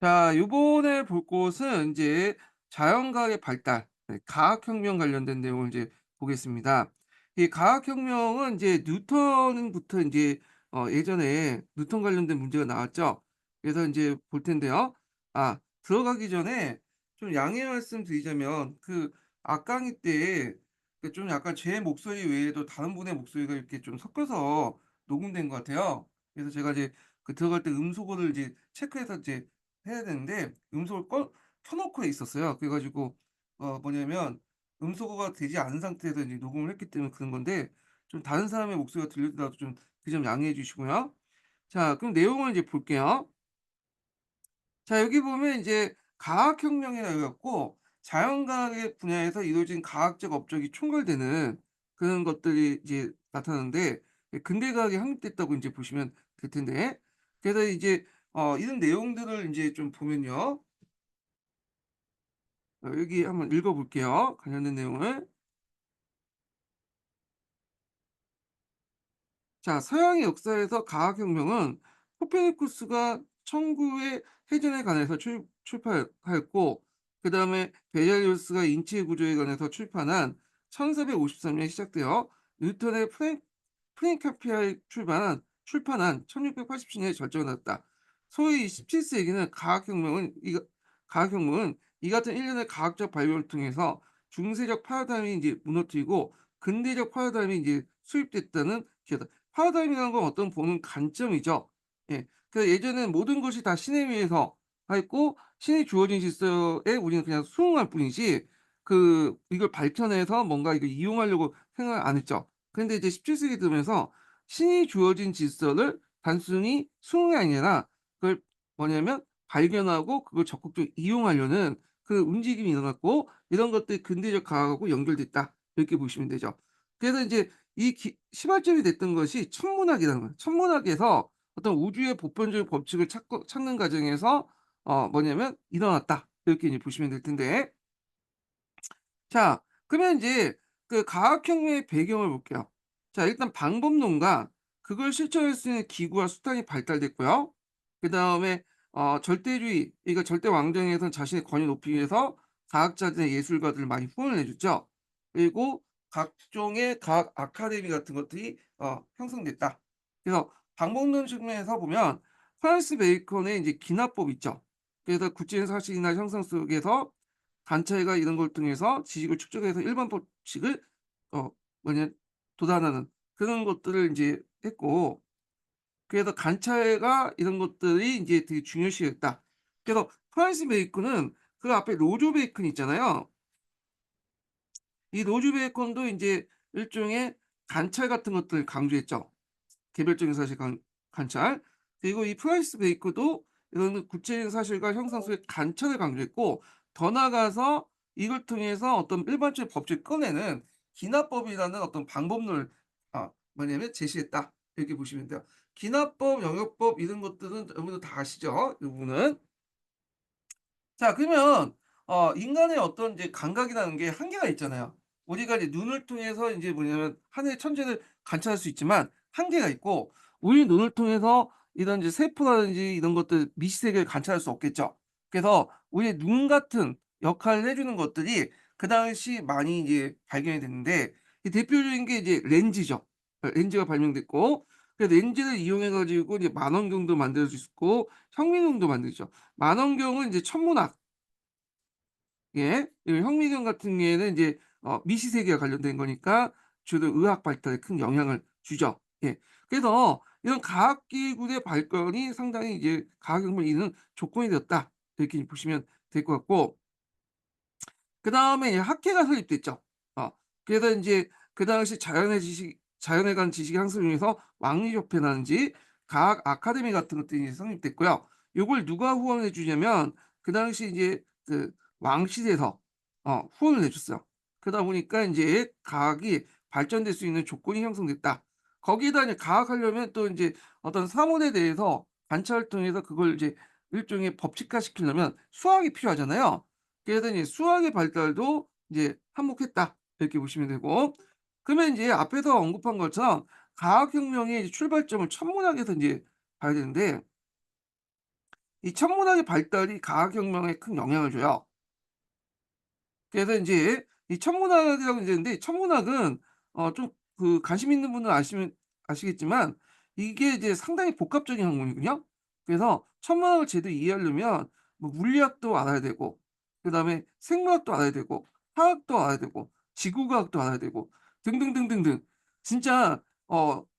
자, 요번에 볼 것은 인제 자연과학의 발달, 과학혁명 관련된 내용을 이제 보겠습니다. 이 과학혁명은 이제 뉴턴부터 인제 예전에 뉴턴 관련된 문제가 나왔죠. 그래서 인제 볼 텐데요. 들어가기 전에 좀 양해 말씀드리자면 앞강의 때 좀 약간 제 목소리 외에도 다른 분의 목소리가 이렇게 좀 섞여서 녹음된 것 같아요. 그래서 제가 이제 들어갈 때 음소거를 이제 체크해서 이제 해야 되는데 음소거를 켜 놓고 있었어요. 그래 가지고 뭐냐면 음소거가 되지 않은 상태에서 이제 녹음을 했기 때문에 그런 건데 좀 다른 사람의 목소리가 들리더라도 좀 그 점 양해해 주시고요. 자, 그럼 내용을 이제 볼게요. 자, 여기 보면 이제 과학혁명이라 해 갖고 자연과학의 분야에서 이루어진 과학적 업적이 총괄되는 그런 것들이 이제 나타나는데, 근대과학이 확립됐다고 인제 보시면 될 텐데, 그래서 이제 이런 내용들을 인제 좀 보면요. 여기 한번 읽어 볼게요, 관련된 내용을. 자, 서양의 역사에서 과학혁명은 코페르니쿠스가 천구의 회전에 관해서 출판하였고, 그다음에 베젤리우스가 인체 구조에 관해서 출판한 1453년 시작되어 뉴턴의 프랭카피아에 출판한 1687년에 절정을 났다. 소위 17세기는 과학혁명은 이 같은 일련의 과학적 발견을 통해서 중세적 파라다임이 이제 무너뜨리고 근대적 파라다임이 이제 수입됐다는 기회다. 파라다임이라는 건 어떤 보는 관점이죠. 예. 예전에는 모든 것이 다 신에 의해서 했고 신이 주어진 질서에 우리는 그냥 수응할 뿐이지 이걸 밝혀내서 뭔가 이걸 이용하려고 생각을 안 했죠. 근데 이제 17세기 들면서 신이 주어진 질서를 단순히 수응이 아니라 그걸 뭐냐면 발견하고 그걸 적극적으로 이용하려는 그 움직임이 일어났고, 이런 것들이 근대적 과학하고 연결됐다, 이렇게 보시면 되죠. 그래서 인제 이 시발점이 됐던 것이 천문학이라는 거예요. 천문학에서 어떤 우주의 보편적인 법칙을 찾는 과정에서 뭐냐면 일어났다, 이렇게 이제 보시면 될 텐데, 자, 그러면 인제 과학혁명의 배경을 볼게요. 자, 일단 방법론과 그걸 실천할 수 있는 기구와 수단이 발달됐고요. 그다음에 절대주의, 그러니까 절대 왕정에선 자신의 권위를 높이기 위해서 과학자들이나 예술가들을 많이 후원을 해 줬죠. 그리고 각종의 과학 아카데미 같은 것들이 형성됐다. 그래서 방법론 측면에서 보면 프란시스 베이컨의 인제 기납법 있죠. 그래서 구체적 사실이나 형상 속에서 관찰과 이런 걸 통해서 지식을 축적해서 일반 법칙을 어 뭐냐 도달하는 그런 것들을 인제 했고, 그래서 관찰과 이런 것들이 인제 되게 중요시했다. 그래서 프란시스 베이컨은 그 앞에 로저 베이컨 있잖아요. 이 로저 베이컨도 인제 일종의 관찰 같은 것들을 강조했죠. 개별적인 사실 관찰. 그리고 이 프란시스 베이컨도 이런 구체적인 사실과 형상 속의 관찰을 강조했고, 더 나아가서 이걸 통해서 어떤 일반적인 법칙을 꺼내는 기납법이라는 어떤 방법론을 뭐냐면 제시했다, 이렇게 보시면 돼요. 기납법, 영역법 이런 것들은 여러분들 다 아시죠? 이 부분은. 자, 그러면 인간의 어떤 이제 감각이라는 게 한계가 있잖아요. 우리가 이제 눈을 통해서 인제 뭐냐면 하늘의 천체를 관찰할 수 있지만 한계가 있고, 우리 눈을 통해서 이런 이제 세포라든지 이런 것들 미시세계를 관찰할 수 없겠죠. 그래서 우리의 눈 같은 역할을 해 주는 것들이 그 당시 많이 이제 발견이 됐는데, 이 대표적인 게 이제 렌즈죠. 렌즈가 발명됐고, 그 렌즈를 이용해 가지고 이제 만원경도 만들 수 있고 현미경도 만들죠. 만원경은 이제 천문학, 예. 이 현미경 같은 경우에는 인제 미시세계와 관련된 거니까 주로 의학 발달에 큰 영향을 주죠. 예. 그래서 이런 과학 기술의 발전이 상당히 이제 과학혁명을 이루는 조건이 되었다, 이렇게 보시면 될 것 같고, 그다음에 이제 학회가 설립됐죠. 어 그래서 인제 그 당시 자연에 관한 지식 향상을 위해서 왕립협회라든지 과학 아카데미 같은 것들이 이제 성립됐고요. 요걸 누가 후원해 주냐면 그 당시 이제 왕실에서 후원을 해 줬어요. 그러다 보니까 인제 과학이 발전될 수 있는 조건이 형성됐다. 거기에다 이제 과학하려면 또 인제 어떤 사물에 대해서 관찰을 통해서 그걸 이제 일종의 법칙화 시키려면 수학이 필요하잖아요. 그래서 이제 수학의 발달도 이제 한몫했다, 이렇게 보시면 되고, 그러면 인제 앞에서 언급한 것처럼 과학혁명의 이제 출발점을 천문학에서 인제 봐야 되는데, 이 천문학의 발달이 과학혁명에 큰 영향을 줘요. 그래서 인제 이 천문학이라고 이제 있는데 천문학은 좀 그 관심 있는 분은 아시겠지만 이게 이제 상당히 복합적인 학문이거든요. 그래서 천문학을 제대로 이해하려면 뭐 물리학도 알아야 되고 그다음에 생물학도 알아야 되고 화학도 알아야 되고 지구과학도 알아야 되고 등등등등등. 진짜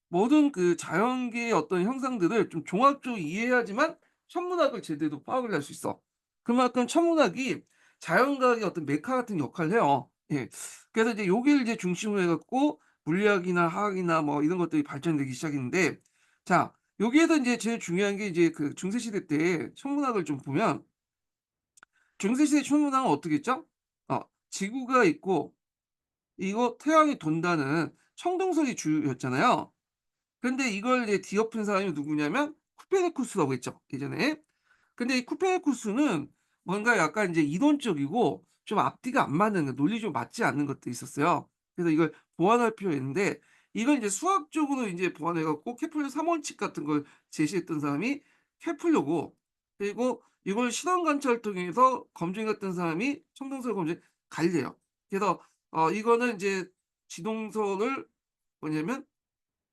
모든 그 자연계의 어떤 현상들을 좀 종합적으로 이해해야지만 천문학을 제대로 파악을 할 수 있어. 그만큼 천문학이 자연과학의 어떤 메카 같은 역할을 해요. 예. 그래서 이제 요길 이제 중심으로 해 갖고 물리학이나 화학이나 뭐 이런 것들이 발전되기 시작했는데 자 여기에서 인제 제일 중요한 게 이제 그 중세 시대 때 천문학을 좀 보면 중세 시대 천문학은 어떻게 했죠? 지구가 있고 이거 태양이 돈다는 청동설이 주였잖아요. 근데 이걸 이제 뒤엎은 사람이 누구냐면 코페르니쿠스라고 했죠, 예전에. 근데 이 쿠페르쿠스는 뭔가 약간 인제 이론적이고 좀 앞뒤가 안 맞는 논리 좀 맞지 않는 것들이 있었어요. 그래서 이걸 보완할 필요가 있는데 이걸 이제 수학적으로 인제 보완해 갖고 케플러 3 원칙 같은 걸 제시했던 사람이 케플러고 그리고 이걸 실험 관찰을 통해서 검증했던 사람이 청동설 검증 갈릴레오. 그래서 이거는 인제 지동설을 뭐냐면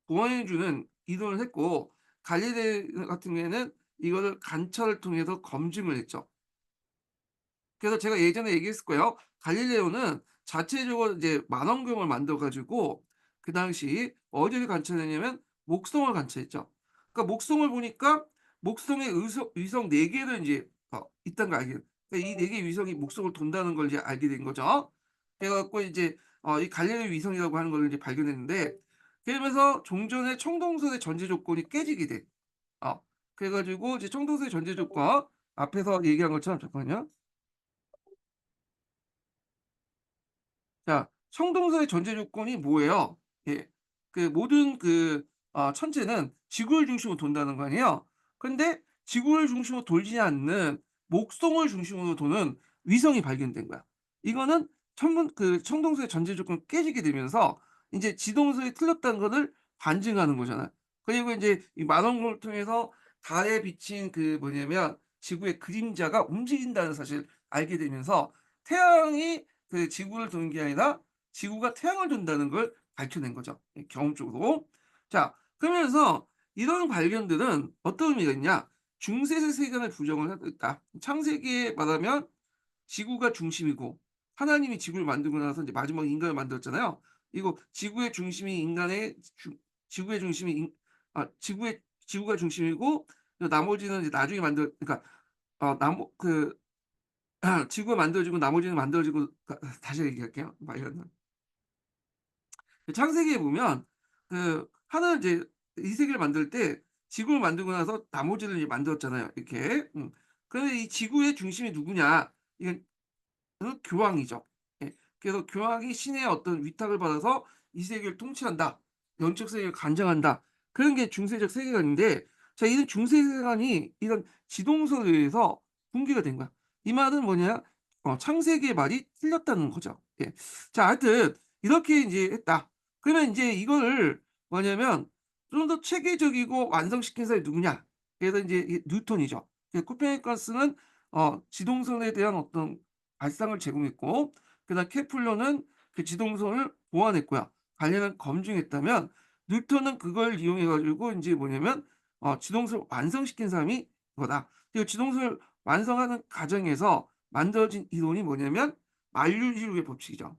보완해 주는 이론을 했고 갈릴레오 같은 경우에는 이거를 관찰을 통해서 검증을 했죠. 그래서 제가 예전에 얘기했을 거예요. 갈릴레오는 자체적으로 이제 만원경을 만들어 가지고 그 당시 어디를 관찰했냐면 목성을 관찰했죠. 그러니까 목성을 보니까 목성에 위성 4 개를 인제 있다는 걸 알게 그러니까 이 4 개의 위성이 목성을 돈다는 걸 이제 알게 된 거죠. 그래 갖고 이제 이 갈릴레오 위성이라고 하는 걸 이제 발견했는데 그러면서 종전의 청동설의 전제 조건이 깨지게 돼. 어 그래 가지고 이제 청동설의 전제 조건 앞에서 얘기한 것처럼 잠깐만요. 자, 청동서의 전제 조건이 뭐예요? 예. 그 모든 그 천체는 지구를 중심으로 돈다는 거 아니에요? 근데 지구를 중심으로 돌지 않는 목성을 중심으로 도는 위성이 발견된 거야. 이거는 청동서의 전제 조건이 깨지게 되면서 인제 지동설이 틀렸다는 거를 반증하는 거잖아요. 그리고 인제 이 만원경을 통해서 달에 비친 그 뭐냐면 지구의 그림자가 움직인다는 사실을 알게 되면서 태양이 그 지구를 도는 게 아니라 지구가 태양을 돈다는 걸 밝혀낸 거죠, 경험적으로. 자 그러면서 이런 발견들은 어떤 의미가 있냐. 중세의 세계관을 부정을 했다. 창세기에 말하면 지구가 중심이고 하나님이 지구를 만들고 나서 이제 마지막에 인간을 만들었잖아요. 이거 지구의 중심이 인간의 지구의 중심이 지구가 중심이고 나머지는 이제 나중에 그러니까 나머 그 지구가 만들어지고 나머지는 만들어지고 다시 얘기할게요. 말려는. 창세기에 보면 하나는 이제 이 세계를 만들 때 지구를 만들고 나서 나머지를 이제 만들었잖아요, 이렇게. 그런데 이 지구의 중심이 누구냐? 이건 교황이죠. 예. 그래서 교황이 신의 어떤 위탁을 받아서 이 세계를 통치한다. 영적 세계를 관장한다. 그런 게 중세적 세계관인데 자 이런 중세 세계관이 이런 지동설에 의해서 붕괴가 된 거야. 이 말은 뭐냐? 창세기의 말이 틀렸다는 거죠. 예. 자 하여튼 이렇게 인제 했다. 그러면 인제 이거를 뭐냐면 좀 더 체계적이고 완성시킨 사람이 누구냐? 그래서 인제 이 뉴턴이죠. 코페르니쿠스는 지동설에 대한 어떤 발상을 제공했고 그다음 케플러는 그 지동설을 보완했고요. 갈릴레오는 검증했다면 뉴턴은 그걸 이용해 가지고 인제 뭐냐면 지동설을 완성시킨 사람이 이거다. 그리고 지동설을 완성하는 과정에서 만들어진 이론이 뭐냐면 만류인류의 법칙이죠.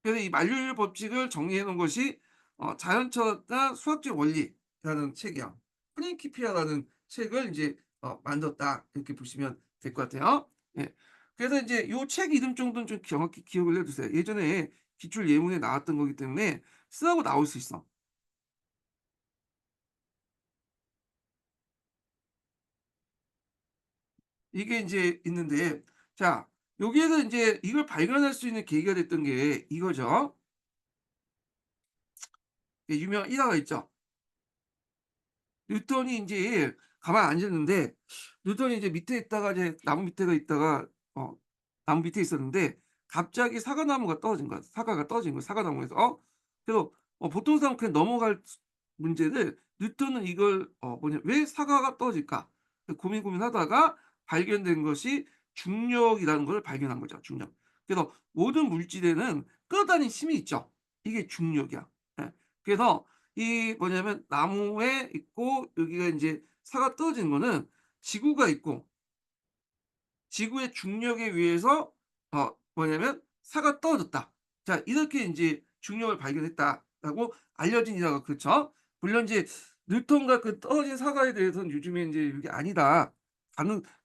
그래서 이 만류인류 법칙을 정리해 놓은 것이 자연철학과 수학적 원리라는 책이야. 프린키피아라는 책을 인제 만들었다. 이렇게 보시면 될 것 같아요. 예. 그래서 인제 요 책 이름 정도는 좀 정확히 기억을 해 두세요. 예전에 기출 예문에 나왔던 거기 때문에 쓰라고 나올 수 있어. 이게 인제 있는데 자 여기에서 인제 이걸 발견할 수 있는 계기가 됐던 게 이거죠. 유명한 일화가 있죠. 뉴턴이 인제 가만히 앉아 있는데 뉴턴이 이제 밑에 있다가 이제 나무 밑에가 있다가 어 나무 밑에 있었는데 갑자기 사과나무가 떨어진 거야. 사과가 떨어진 거야, 사과나무에서. 그래서 보통 사람은 그냥 넘어갈 문제를 뉴턴은 이걸 뭐냐 '왜 사과가 떨어질까?' 고민하다가 발견된 것이 중력이라는 걸 발견한 거죠, 중력. 그래서 모든 물질에는 끌어당기는 힘이 있죠. 이게 중력이야. 예. 그래서 이 뭐냐면 나무에 있고 여기가 인제 사과가 떨어지는 거는 지구가 있고 지구의 중력에 의해서 뭐냐면 "사가 떨어졌다." 자 이렇게 인제 중력을 발견했다라고 알려진 이유가 그렇죠. 물론 인제 뉴턴과 그 떨어진 사과에 대해서는 요즘에 인제 "이게 아니다.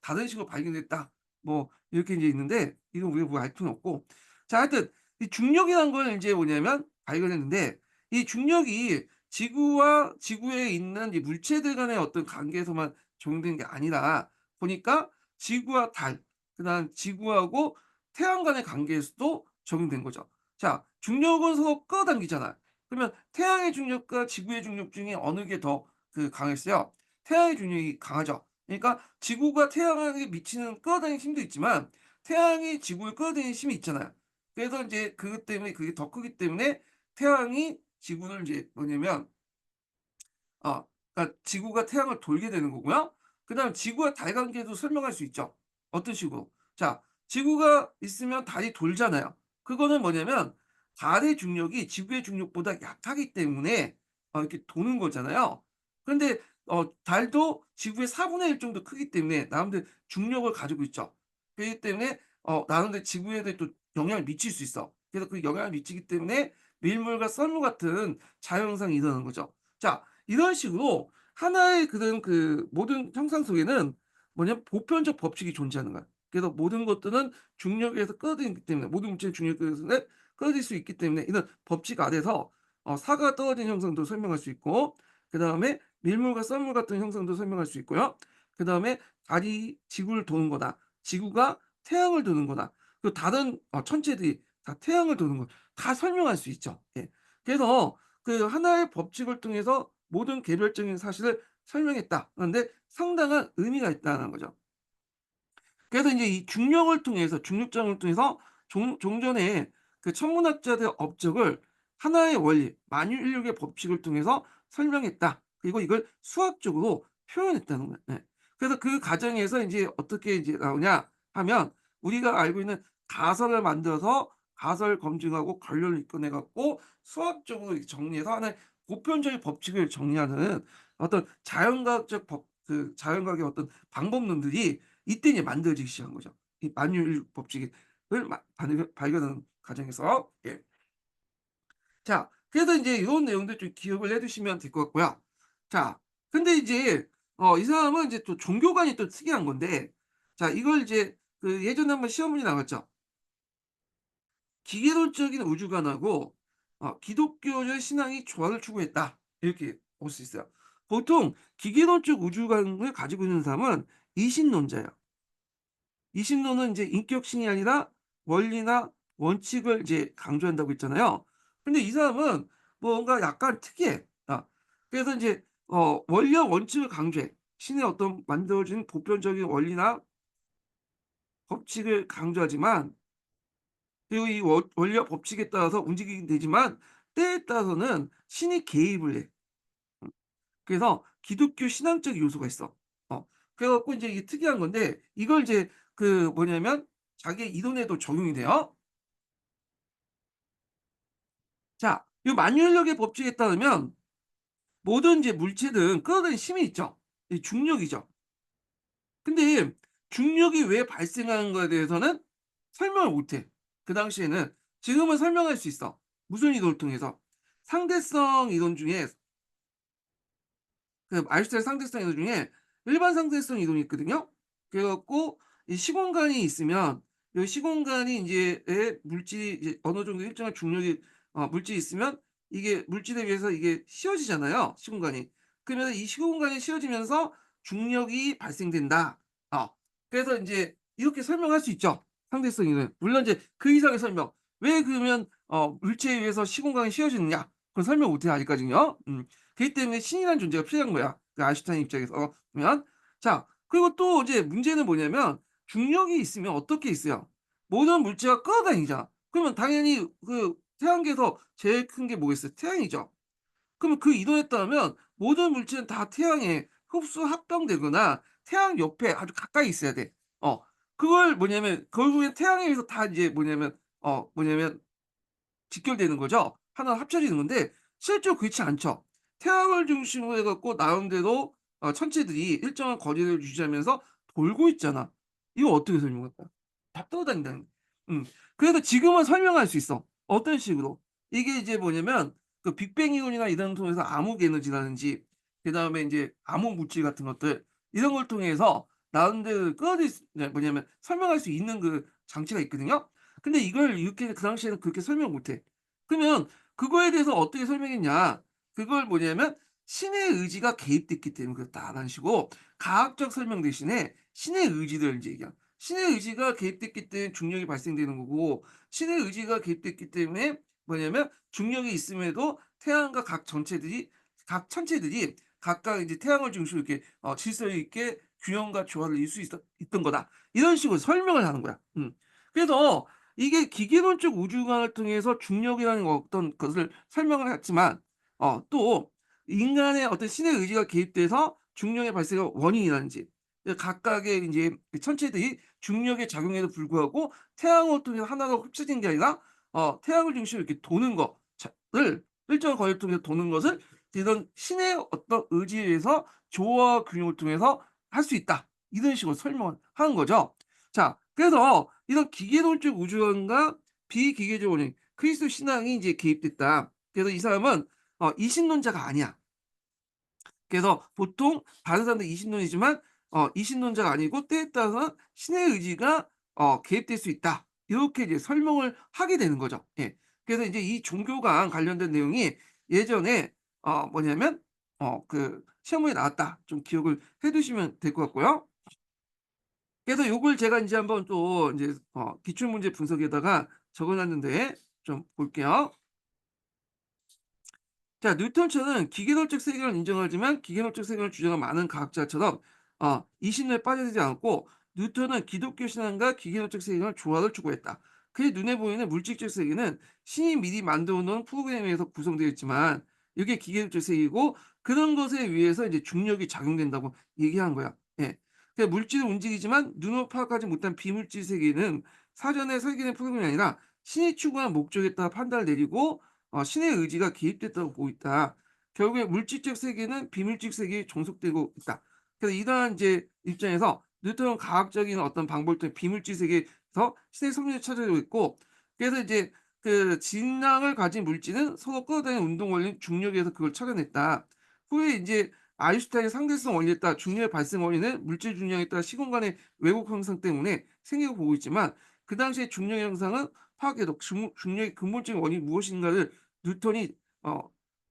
다른 식으로 발견됐다." 뭐 이렇게 인제 있는데 이건 우리가 뭐 알 필요는 없고. 자 하여튼 이 중력이라는 걸 인제 뭐냐면 발견했는데 이 중력이 지구와 지구에 있는 이 물체들 간의 어떤 관계에서만 적용되는 게 아니라 보니까 지구와 달 그다음 지구하고 태양 간의 관계에서도 적용된 거죠. 자 중력은 서로 끌어당기잖아요. 그러면 태양의 중력과 지구의 중력 중에 어느 게 더 강했어요? 태양의 중력이 강하죠. 그러니까 지구가 태양에게 미치는 끌어당기는 힘도 있지만 태양이 지구를 끌어당기는 힘이 있잖아요. 그래서 인제 그것 때문에 그게 더 크기 때문에 태양이 지구를 인제 뭐냐면 그러니까 지구가 태양을 돌게 되는 거고요. 그다음에 지구와 달 관계도 설명할 수 있죠. 어떤 식으로? 자 지구가 있으면 달이 돌잖아요. 그거는 뭐냐면 달의 중력이 지구의 중력보다 약하기 때문에 이렇게 도는 거잖아요. 그런데 달도 지구의 1/4 정도 크기 때문에 나름대로 중력을 가지고 있죠. 그렇기 때문에 나름대로 지구에도 또 영향을 미칠 수 있어. 그래서 그 영향을 미치기 때문에 밀물과 썰물 같은 자연현상이 일어나는 거죠. 자 이런 식으로 하나의 그런 모든 형상 속에는 뭐냐면 보편적 법칙이 존재하는 거야. 그래서 모든 것들은 중력에서 끌어들이기 때문에 모든 물질은 중력에서 끌어들일 수 있기 때문에 이런 법칙 아래서 사가 떨어지는 형상도 설명할 수 있고 그다음에 밀물과 썰물 같은 형상도 설명할 수 있고요. 그다음에 달이 지구를 도는 거다. 지구가 태양을 도는 거다. 그리고 다른 천체들이 다 태양을 도는 거 다 설명할 수 있죠. 예. 그래서 하나의 법칙을 통해서 모든 개별적인 사실을 설명했다. 그런데 상당한 의미가 있다는 거죠. 그래서 인제 이 중력을 통해서 중력정을 통해서 종전에 천문학자들의 업적을 하나의 원리, 만유인력의 법칙을 통해서 설명했다. 그리고 이걸 수학적으로 표현했다는 거예요. 네. 그래서 그 과정에서 인제 어떻게 인제 나오냐 하면 우리가 알고 있는 가설을 만들어서 가설 검증하고 결론을 이끌어내 갖고 수학적으로 이렇게 정리해서 하나의 보편적인 법칙을 정리하는 어떤 자연과학적 자연과학의 어떤 방법론들이 이때 이제 만들어지기 시작한 거죠. 이 만유인력 법칙을 발견하는 과정에서. 예. 자 그래서 인제 요런 내용들 좀 기억을 해 두시면 될 것 같고요. 자 근데 이제 이 사람은 이제 또 종교관이 또 특이한 건데 자 이걸 이제 예전에 한번 시험 문제 나왔죠. 기계론적인 우주관하고 기독교적 신앙이 조화를 추구했다. 이렇게 볼 수 있어요. 보통 기계론적 우주관을 가지고 있는 사람은 이신론자예요. 이신론은 인제 인격신이 아니라 원리나 원칙을 이제 강조한다고 했잖아요. 근데 이 사람은 뭔가 약간 특이해. 그래서 인제 원리와 원칙을 강조해. 신의 어떤 만들어진 보편적인 원리나 법칙을 강조하지만 그리고 이 원리와 법칙에 따라서 움직이긴 되지만 때에 따라서는 신이 개입을 해. 그래서 기독교 신앙적 요소가 있어. 그래 갖고 인제 이게 특이한 건데 이걸 이제 뭐냐면 자기의 이론에도 적용이 돼요. 자 이 만유인력의 법칙에 따르면 모든 이제 물체들은 끌어들이는 힘이 있죠. 이 중력이죠. 근데 중력이 왜 발생하는 거에 대해서는 설명을 못 해. 그 당시에는. 지금은 설명할 수 있어. 무슨 이론을 통해서? 상대성 이론 중에 아인슈타인 상대성 이론 중에 일반 상대성 이론이 있거든요. 그래 갖고 이 시공간이 있으면 요 시공간이 인제 물질이 이제 어느 정도 일정한 중력이 물질이 있으면 이게 물질에 의해서 이게 씌워지잖아요, 시공간이. 그러면은 이 시공간이 씌워지면서 중력이 발생된다. 어 그래서 인제 이렇게 설명할 수 있죠, 상대성 이론. 물론 이제 그 이상의 설명. 왜 그러면 물체에 의해서 시공간이 씌워지느냐? 그건 설명 못 해요, 아직까지는요. 그렇기 때문에 신이라는 존재가 필요한 거야. 아인슈타인 입장에서 보면. 자 그리고 또 이제 문제는 뭐냐면 중력이 있으면 어떻게 있어요? 모든 물체가 끌어다니잖아. 그러면 당연히 태양계에서 제일 큰 게 뭐겠어요? 태양이죠. 그러면 그 이동했다면 모든 물질은 다 태양에 흡수 합병되거나 태양 옆에 아주 가까이 있어야 돼. 그걸 뭐냐면 결국엔 태양에 의해서 다 이제 뭐냐면 직결되는 거죠. 하나 합쳐지는 건데 실제로 그렇지 않죠. 태양을 중심으로 해 갖고 나름대로 천체들이 일정한 거리를 유지하면서 돌고 있잖아. 이거 어떻게 설명할까? 다 떠다닌다는 음. 그래서 지금은 설명할 수 있어. 어떤 식으로? 이게 이제 뭐냐면 그 빅뱅 이론이나 이런 통해서 암흑 에너지라든지 그다음에 인제 암흑 물질 같은 것들 이런 걸 통해서 나름대로 끌어들일 수 네 뭐냐면 설명할 수 있는 그 장치가 있거든요. 근데 이걸 이렇게 그 당시에는 그렇게 설명 못 해. 그러면 그거에 대해서 어떻게 설명했냐. 그걸 뭐냐면 신의 의지가 개입됐기 때문에 그렇다라는 식으로 과학적 설명 대신에 신의 의지를 인제 얘기한 신의 의지가 개입됐기 때문에 중력이 발생되는 거고 신의 의지가 개입됐기 때문에 뭐냐면 중력이 있음에도 태양과 각 천체들이 각각 이제 태양을 중심으로 이렇게 질서 있게 균형과 조화를 이룰 수 있던 거다. 이런 식으로 설명을 하는 거야. 그래서 이게 기계론적 우주관을 통해서 중력이라는 어떤 것을 설명을 했지만 또 인간의 어떤 신의 의지가 개입돼서 중력의 발생의 원인이라든지 각각의 인제 그 천체들이 중력의 작용에도 불구하고 태양을 통해서 하나로 흡수된 게 아니라 태양을 중심으로 이렇게 도는 거 를 일정한 거리를 통해서 도는 것을 이런 신의 어떤 의지에 의해서 조화와 균형을 통해서 할 수 있다. 이런 식으로 설명을 하는 거죠. 자, 그래서 이런 기계론적 우주론과 비기계적 원인, 그리스도 신앙이 이제 개입됐다. 그래서 이 사람은 이신론자가 아니야. 그래서 보통 다른 사람들 이신론이지만 이신론자가 아니고 때에 따라서 신의 의지가 개입될 수 있다. 이렇게 이제 설명을 하게 되는 거죠. 예. 그래서 이제 이 종교관 관련된 내용이 예전에 뭐냐면 그 시험문에 나왔다. 좀 기억을 해 두시면 될 것 같고요. 그래서 요걸 제가 인제 한번 또 인제 기출 문제 분석에다가 적어 놨는데 좀 볼게요. 자, 뉴턴처는 기계론적 세계를 인정하지만 기계론적 세계를 주장한 많은 과학자처럼 이신론에 빠져들지 않았고 뉴턴은 기독교 신앙과 기계론적 세계의 조화를 추구했다. 그의 눈에 보이는 물질적 세계는 신이 미리 만들어 놓은 프로그램에 의해서 구성되어 있지만 이게 기계론적 세계이고 그런 것에 의해서 이제 중력이 작용된다고 얘기한 거야. 예. 그 물질은 움직이지만 눈으로 파악하지 못한 비물질 세계는 사전에 설계된 프로그램이 아니라 신이 추구한 목적에 따라 판단을 내리고 신의 의지가 개입됐다고 보고 있다. 결국에 물질적 세계는 비물질 세계에 종속되고 있다. 그래서 이러한 이제 입장에서 뉴턴은 과학적인 어떤 방법을 통해 비물질 세계에서 신의 섭리를 찾아내고 있고 그래서 이제 그 진량을 가진 물질은 서로 끌어다니는 운동 원리인 중력에서 그걸 찾아냈다. 후에 이제 아인슈타인의 상대성 원리에 따라 중력의 발생 원인은 물질 중량에 따라 시공간의 왜곡 현상 때문에 생기고 보고 있지만 그 당시의 중력 현상은 파악해도 중력의 근본적인 원인이 무엇인가를 뉴턴이 어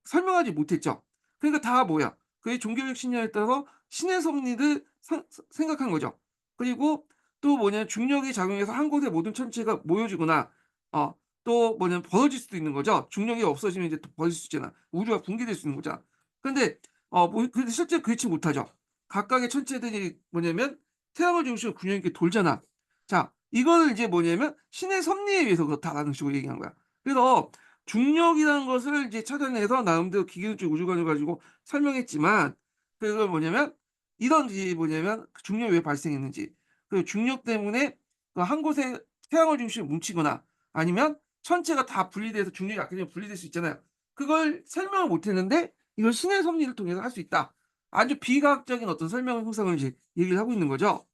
설명하지 못했죠. 그러니까 다 뭐야? 그의 종교적 신념에 따라서 신의 섭리를 생각한 거죠. 그리고 또 뭐냐면 중력이 작용해서 한 곳에 모든 천체가 모여지거나 또 뭐냐면 벌어질 수도 있는 거죠. 중력이 없어지면 이제 또 벌어질 수 있잖아. 우주가 붕괴될 수 있는 거잖아. 근데 근데 실제 그렇지 못하죠. 각각의 천체들이 뭐냐면 태양을 중심으로 균형 있게 돌잖아. 자, 이거를 이제 뭐냐면 신의 섭리에 의해서 그렇다라는 식으로 얘기한 거야. 그래서 중력이라는 것을 이제 찾아내서 나름대로 기계론적 우주관을 가지고 설명했지만 그걸 뭐냐면 이런 이제 뭐냐면 그 중력이 왜 발생했는지 그리고 중력 때문에 그 한 곳에 태양을 중심으로 뭉치거나 아니면 천체가 다 분리돼서 중력이 약해지면 분리될 수 있잖아요. 그걸 설명을 못 했는데 이걸 신의 섭리를 통해서 할 수 있다. 아주 비과학적인 어떤 설명 형상을 이제 얘기를 하고 있는 거죠.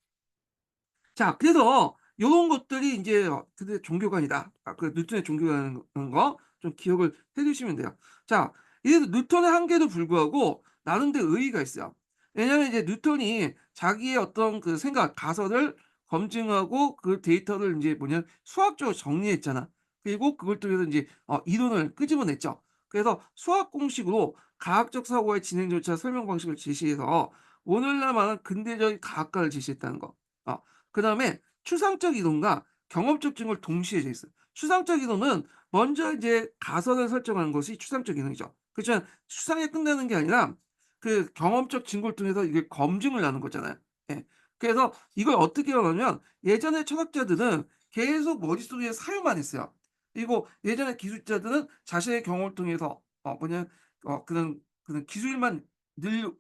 자, 그래서 요런 것들이 인제 그들의 종교관이다. 그 뉴턴의 종교라는 거 좀 기억을 해 두시면 돼요. 자, 이 뉴턴의 한계에도 불구하고 나름대로 의의가 있어요. 왜냐하면 이제 뉴턴이 자기의 어떤 그 생각, 가설을 검증하고 그 데이터를 인제 뭐냐면 수학적으로 정리했잖아. 그리고 그걸 통해서 인제 이론을 끄집어냈죠. 그래서 수학 공식으로 과학적 사고의 진행 절차 설명 방식을 제시해서 오늘날 말하는 근대적인 과학관을 제시했다는 거. 어 그다음에 추상적 이론과 경험적 증거를 동시에 제시했어요. 추상적 이론은 먼저 이제 가설을 설정하는 것이 추상적 이론이죠. 그렇지만 추상에 끝나는 게 아니라 그 경험적 증거를 통해서 이게 검증을 하는 거잖아요. 예. 그래서 이걸 어떻게 하냐면 예전에 철학자들은 계속 머릿속에 사유만 했어요. 그리고 예전에 기술자들은 자신의 경험을 통해서 뭐냐 그런 기술만 늘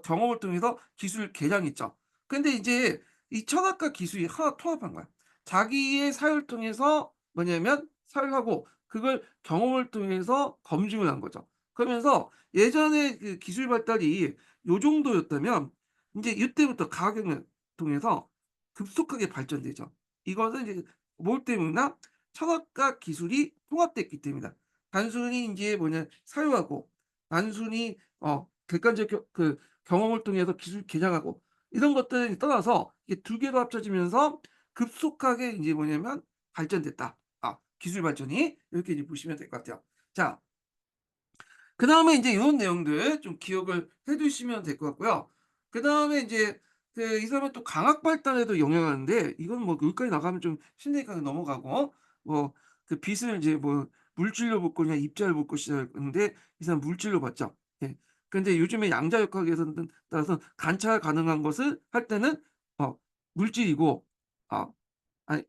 경험을 통해서 기술 개량했죠. 근데 이제 이 철학과 기술이 하나 통합한 거야. 자기의 사유를 통해서 뭐냐면 사유하고 그걸 경험을 통해서 검증을 한 거죠. 그러면서 예전에 그 기술 발달이 요 정도였다면 인제 이때부터 과학혁명을 통해서 급속하게 발전되죠. 이것은 이제 뭘 때문이나 철학과 기술이 통합됐기 때문이다. 단순히 인제 뭐냐 사유하고 단순히 객관적 경험을 통해서 기술 개량하고 이런 것들을 떠나서 이게 두 개가 합쳐지면서 급속하게 인제 뭐냐면 발전됐다. 기술 발전이 이렇게 이제 보시면 될 것 같아요. 자, 그다음에 인제 요런 내용들 좀 기억을 해 두시면 될 것 같고요. 그다음에 인제 이 사람은 또 강학 발달에도 영향하는데 이건 뭐 여기까지 나가면 좀 힘드니까 넘어가고 뭐 빛을 인제 뭐 물질로 볼 거냐 입자로 볼 것이냐인데 이 사람은 물질로 봤죠. 예. 근데 요즘에 양자역학에서는 따라서 관찰 가능한 것을 할 때는 물질이고 어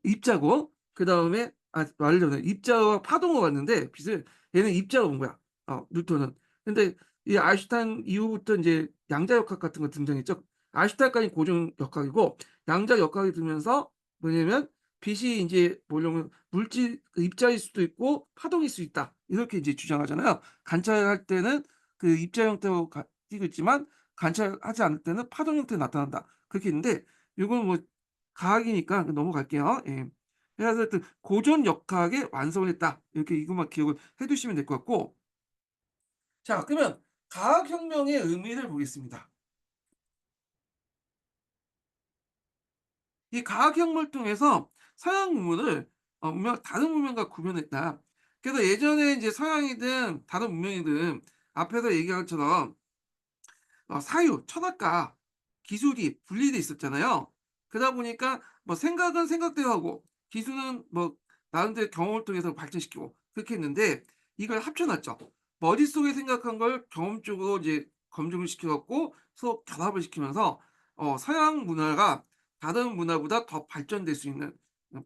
입자고 그다음에 말을 전에 입자와 파동을 봤는데 빛을 얘는 입자로 본 거야 뉴턴은. 근데 이 아인슈타인 이후부터 인제 양자역학 같은 거 등장했죠. 아인슈타인까지는 고정역학이고 양자역학이 들면서 뭐냐면 빛이 인제 뭐냐면 물질 입자일 수도 있고 파동일 수 있다. 이렇게 이제 주장하잖아요. 관찰할 때는 입자 형태로 띄고 있지만 관찰하지 않을 때는 파동 형태로 나타난다. 그렇게 있는데 요건 뭐 과학이니까 넘어갈게요. 예. 그래서 하여튼 고전 역학의 완성을 했다. 이렇게 이것만 기억을 해 두시면 될 것 같고 자 그러면 과학혁명의 의미를 보겠습니다. 이 과학혁명을 통해서 서양 문명을 문명 다른 문명과 구별했다. 그래서 예전에 인제 서양이든 다른 문명이든 앞에서 얘기한 것처럼 사유, 철학과 기술이 분리돼 있었잖아요. 그러다 보니까 뭐 생각은 생각대로 하고 기술은 뭐 나름대로 경험을 통해서 발전시키고 그렇게 했는데 이걸 합쳐 놨죠. 머릿속에 생각한 걸 경험적으로 이제 검증을 시켜 갖고 서로 결합을 시키면서 서양 문화가 다른 문화보다 더 발전될 수 있는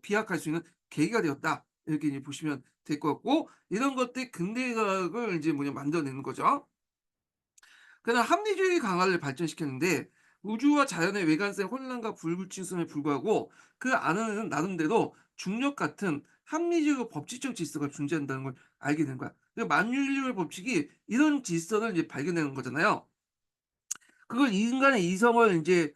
비약할 수 있는 계기가 되었다. 이렇게 이제 보시면 될 것 같고 이런 것들이 근대과학을 이제 뭐냐 만들어내는 거죠. 그다음 합리주의 강화를 발전시켰는데 우주와 자연의 외관성 혼란과 불확실성에 불구하고 그 안에는 나름대로 중력 같은 합리적이고 법칙적 질서가 존재한다는 걸 알게 된 거야. 만유인류의 법칙이 이런 질서를 이제 발견하는 거잖아요. 그걸 인간의 이성을 인제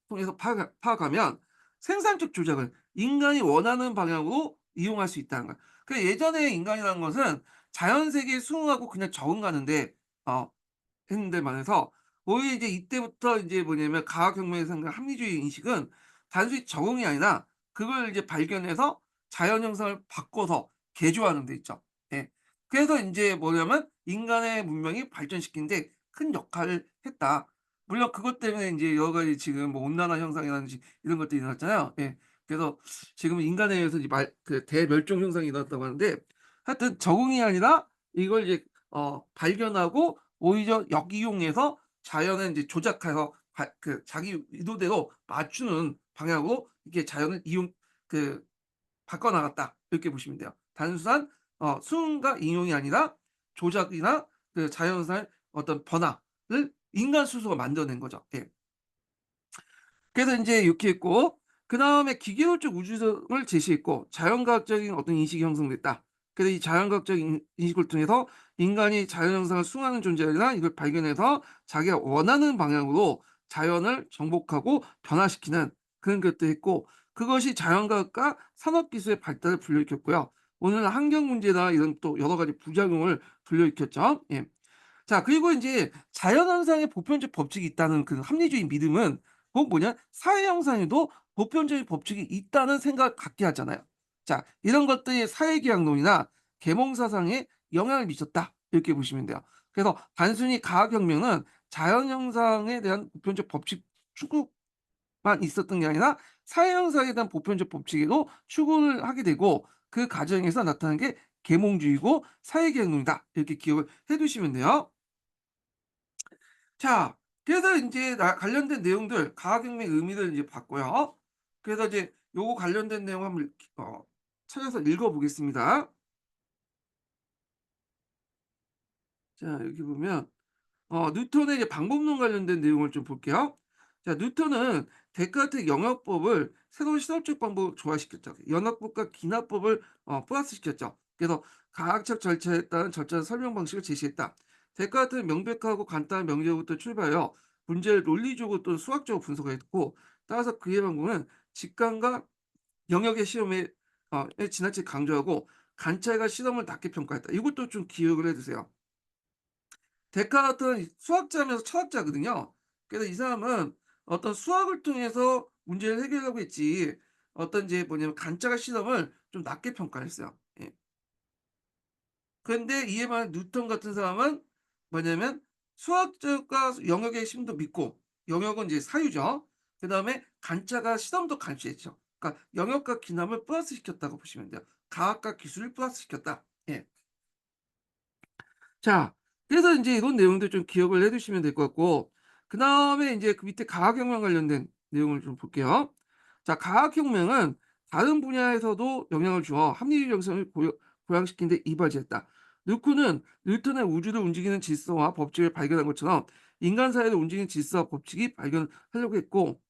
통해서 파악하면 생산적 조작을 인간이 원하는 방향으로 이용할 수 있다는 거야. 예전에 인간이라는 것은 자연 세계에 수응하고 그냥 적응하는데 어 했는데 반해서 오히려 이제 이때부터 이제 뭐냐면 과학혁명에서 생긴 합리주의 인식은 단순히 적응이 아니라 그걸 이제 발견해서 자연 현상을 바꿔서 개조하는 데 있죠. 예. 그래서 인제 뭐냐면 인간의 문명이 발전시키는 데 큰 역할을 했다. 물론 그것 때문에 인제 여러 가지 지금 뭐 온난화 현상이라든지 이런 것들이 일어났잖아요. 예. 그래서 지금은 인간에 의해서 이제 대멸종 현상이 일어났다고 하는데 하여튼 적응이 아니라 이걸 이제 발견하고 오히려 역이용해서 자연을 인제 조작해서 자기 의도대로 맞추는 방향으로 이렇게 자연을 그 바꿔 나갔다. 이렇게 보시면 돼요. 단순한 수응과 인용이 아니라 조작이나 자연사의 어떤 변화를 인간 스스로가 만들어낸 거죠. 예. 그래서 인제 이렇게 했고 그다음에 기계론적 우주성을 제시했고 자연과학적인 어떤 인식이 형성됐다. 그래서 이 자연과학적인 인식을 통해서 인간이 자연 현상을 수응하는 존재가 아니라 이걸 발견해서 자기가 원하는 방향으로 자연을 정복하고 변화시키는 그런 것도 했고 그것이 자연과학과 산업기술의 발달을 불러일으켰고요. 오늘은 환경 문제나 이런 또 여러 가지 부작용을 불러일으켰죠. 예. 자 그리고 인제 자연현상의 보편적 법칙이 있다는 그 합리주의 믿음은 곧 뭐냐 사회 형상에도 보편적인 법칙이 있다는 생각을 갖게 하잖아요. 자 이런 것들이 사회계약론이나 계몽사상에 영향을 미쳤다 이렇게 보시면 돼요. 그래서 단순히 과학혁명은 자연현상에 대한 보편적 법칙 추구만 있었던 게 아니라 사회현상에 대한 보편적 법칙에도 추구를 하게 되고 그 과정에서 나타난 게 계몽주의고 사회계약론이다 이렇게 기억을 해 두시면 돼요. 자 그래서 인제 관련된 내용들 과학혁명의 의미를 이제 봤고요. 그래서 이제 요거 관련된 내용 한번 찾아서 읽어 보겠습니다. 자, 여기 보면 뉴턴의 이제 방법론 관련된 내용을 좀 볼게요. 자, 뉴턴은 데카르트 영역법을 새로운 시설적 방법으로 조화시켰죠. 연합법과 기납법을 플러스시켰죠. 그래서 과학적 절차에 따른 절차적 설명 방식을 제시했다. 데카르트는 명백하고 간단한 명제부터 출발하여 문제를 논리적으로 또는 수학적으로 분석했고, 따라서 그의 방법은 직관과 영역의 시험에 지나치게 강조하고 관찰과 실험을 낮게 평가했다. 이것도 좀 기억을 해두세요. 데카르트는 수학자면서 철학자거든요. 그래서 이 사람은 어떤 수학을 통해서 문제를 해결하려고 했지, 어떤 이제 뭐냐면 관찰과 실험을 좀 낮게 평가했어요. 예. 그런데 이에 반해 뉴턴 같은 사람은 뭐냐면 수학적과 영역의 힘도 믿고, 영역은 이제 사유죠. 그다음에 관찰과 실험도 감시했죠. 그러니까 영역과 기남을 플러스시켰다고 보시면 돼요. 과학과 기술을 플러스시켰다. 예. 자, 그래서 인제 이런 내용들 좀 기억을 해 두시면 될 것 같고, 그다음에 인제 그 밑에 과학혁명 관련된 내용을 좀 볼게요. 자, 과학혁명은 다른 분야에서도 영향을 주어 합리적 정성을 보양시키는 데 이바지했다. 루크는 뉴턴의 우주를 움직이는 질서와 법칙을 발견한 것처럼 인간 사회를 움직이는 질서와 법칙이 발견하려고 했고,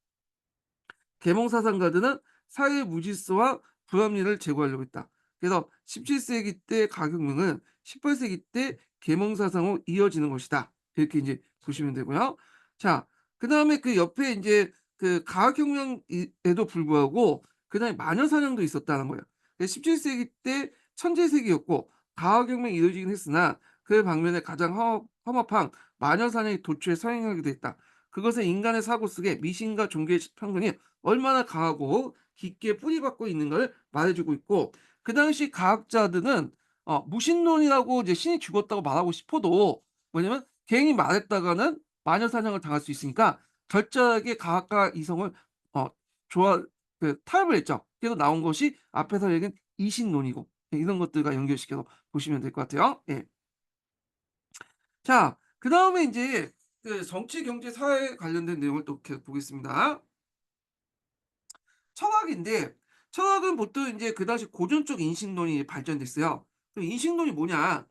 계몽사상가들은 사회의 무질서와 불합리를 제거하려고 했다. 그래서 17세기 때 가격론은 18세기 때 계몽사상으로 이어지는 것이다. 이렇게 이제 보시면 되고요. 자, 그다음에 그 옆에 이제 그 과학혁명에도 불구하고 그다음에 마녀사냥도 있었다는 거예요. 17세기 때 천재세기였고 과학혁명이 이어지긴 했으나 그 방면에 가장 험합한 마녀사냥이 도처에 서행하기도 했다. 그것은 인간의 사고 속에 미신과 종교의 편견이 얼마나 강하고 깊게 뿌리박고 있는가를 말해주고 있고, 그 당시 과학자들은 무신론이라고 이제 신이 죽었다고 말하고 싶어도 뭐냐면 괜히 말했다가는 마녀 사냥을 당할 수 있으니까 철저하게 과학과 이성을 어 조화 타협을 했죠. 그래서 나온 것이 앞에서 얘기한 이신론이고, 예, 이런 것들과 연결시켜서 보시면 될 것 같아요. 예. 자, 그다음에 인제 그 정치, 경제, 사회 관련된 내용을 또 계속 보겠습니다. 철학인데, 철학은 보통 인제 그 당시 고전적 인식론이 발전됐어요. 그럼 인식론이 뭐냐?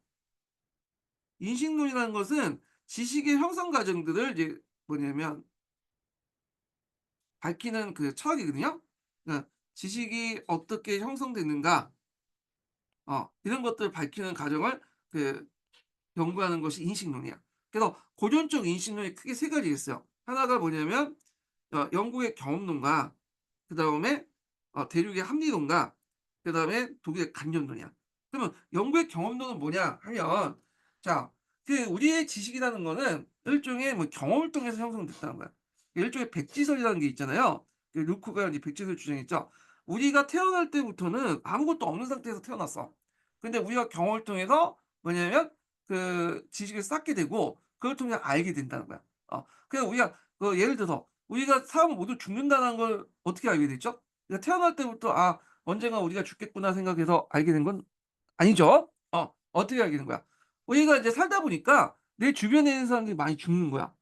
인식론이라는 것은 지식의 형성 과정들을 이제 뭐냐면 밝히는 그 철학이거든요. 그러니까 지식이 어떻게 형성됐는가, 이런 것들을 밝히는 과정을 그 연구하는 것이 인식론이야. 그래서 고전적 인식론이 크게 세 가지가 있어요. 하나가 뭐냐면 영국의 경험론과, 그다음에 대륙의 합리론과, 그다음에 독일의 간접론이야. 그러면 영국의 경험론은 뭐냐 하면, 자, 그 우리의 지식이라는 거는 일종의 뭐 경험을 통해서 형성됐다는 거야. 일종의 백지설이라는 게 있잖아요. 그 루크가 이제 백지설 주장했죠. 우리가 태어날 때부터는 아무것도 없는 상태에서 태어났어. 근데 우리가 경험을 통해서 뭐냐면 그 지식을 쌓게 되고 그걸 통해 알게 된다는 거야. 그래서 우리가 그 예를 들어서 우리가 사람은 모두 죽는다는 걸 어떻게 알게 됐죠? 그러니까 태어날 때부터 '아 언젠가 우리가 죽겠구나.' 생각해서 알게 된 건 아니죠. 어떻게 알게 된 거야? 우리가 이제 살다 보니까 내 주변에 있는 사람들이 많이 죽는 거야.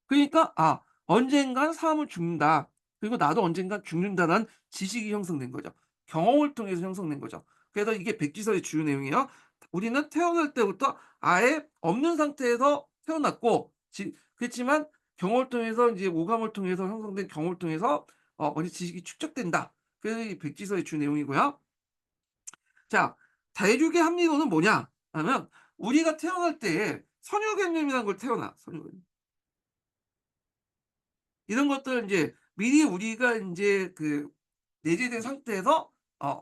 그러니까 '아 언젠간 사람은 죽는다. 그리고 나도 언젠간 죽는다.'라는 지식이 형성된 거죠. 경험을 통해서 형성된 거죠. 그래서 이게 백지설의 주요 내용이에요. 우리는 태어날 때부터 아예 없는 상태에서 태어났고, 그렇지만 경험을 통해서 이제 오감을 통해서 형성된 경험을 통해서 어느 지식이 축적된다. 그래서 이 백지설의 주 내용이고요. 자, 대륙의 합리론은 뭐냐 하면, 우리가 태어날 때 선유 개념이라는 걸 태어나. 선유 개념. 이런 것들을 인제 미리 우리가 인제 그 내재된 상태에서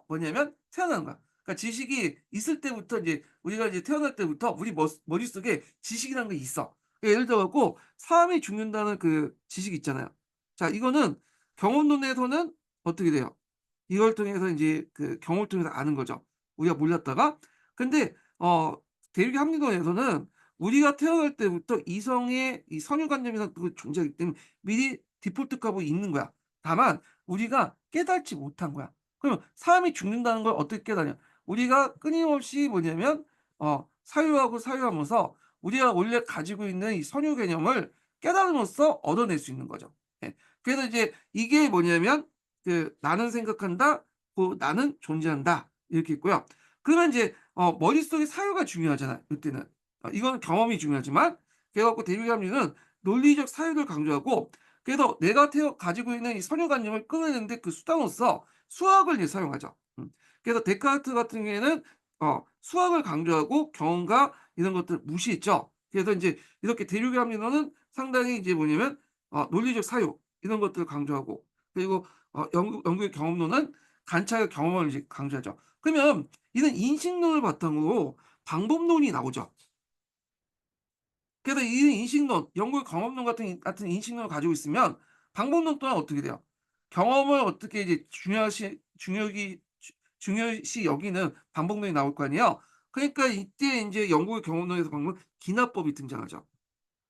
뭐냐면 태어나는 거야. 그러니까 지식이 있을 때부터 이제 우리가 이제 태어날 때부터 우리 머릿속에 지식이라는 게 있어. 예를 들어 갖고 사람이 죽는다는 그 지식이 있잖아요. 자, 이거는 경험론에서는 어떻게 돼요? 이걸 통해서 인제 그 경험을 통해서 아는 거죠, 우리가 몰랐다가. 근데 대륙의 합리론에서는 우리가 태어날 때부터 이성의 이 선유관념이라는 그 존재하기 때문에 미리 디폴트 값이 있는 거야. 다만 우리가 깨닫지 못한 거야. 그러면 사람이 죽는다는 걸 어떻게 깨닫냐? 우리가 끊임없이 뭐냐면 사유하고 사유하면서 우리가 원래 가지고 있는 이 선유 개념을 깨달음으로써 얻어낼 수 있는 거죠. 예. 그래서 이제 이게 뭐냐면 그 '나는 생각한다. 고 나는 존재한다.' 이렇게 있고요. 그러면 인제 머릿속에 사유가 중요하잖아요, 이때는. 이건 경험이 중요하지만 그래 갖고 대륙의 합리는 논리적 사유를 강조하고 그래서 내가 가지고 있는 이 선후관념을 끊어내는 데 그 수단으로서 수학을 이제 사용하죠. 그래서 데카르트 같은 경우에는 수학을 강조하고 경험과 이런 것들을 무시했죠. 그래서 인제 이렇게 대륙의 합리론은 상당히 이제 뭐냐면 논리적 사유 이런 것들을 강조하고 그리고 영국의 경험론은 관찰과 경험을 이제 강조하죠. 그러면 이런 인식론을 바탕으로 방법론이 나오죠. 그래서 이 인식론, 영국의 경험론 같은 인식론을 가지고 있으면 방법론 또한 어떻게 돼요? 경험을 어떻게 이제 중요시 여기는 방법론이 나올 거 아니에요. 그러니까 이때 인제 영국의 경험론에서 방금 기납법이 등장하죠.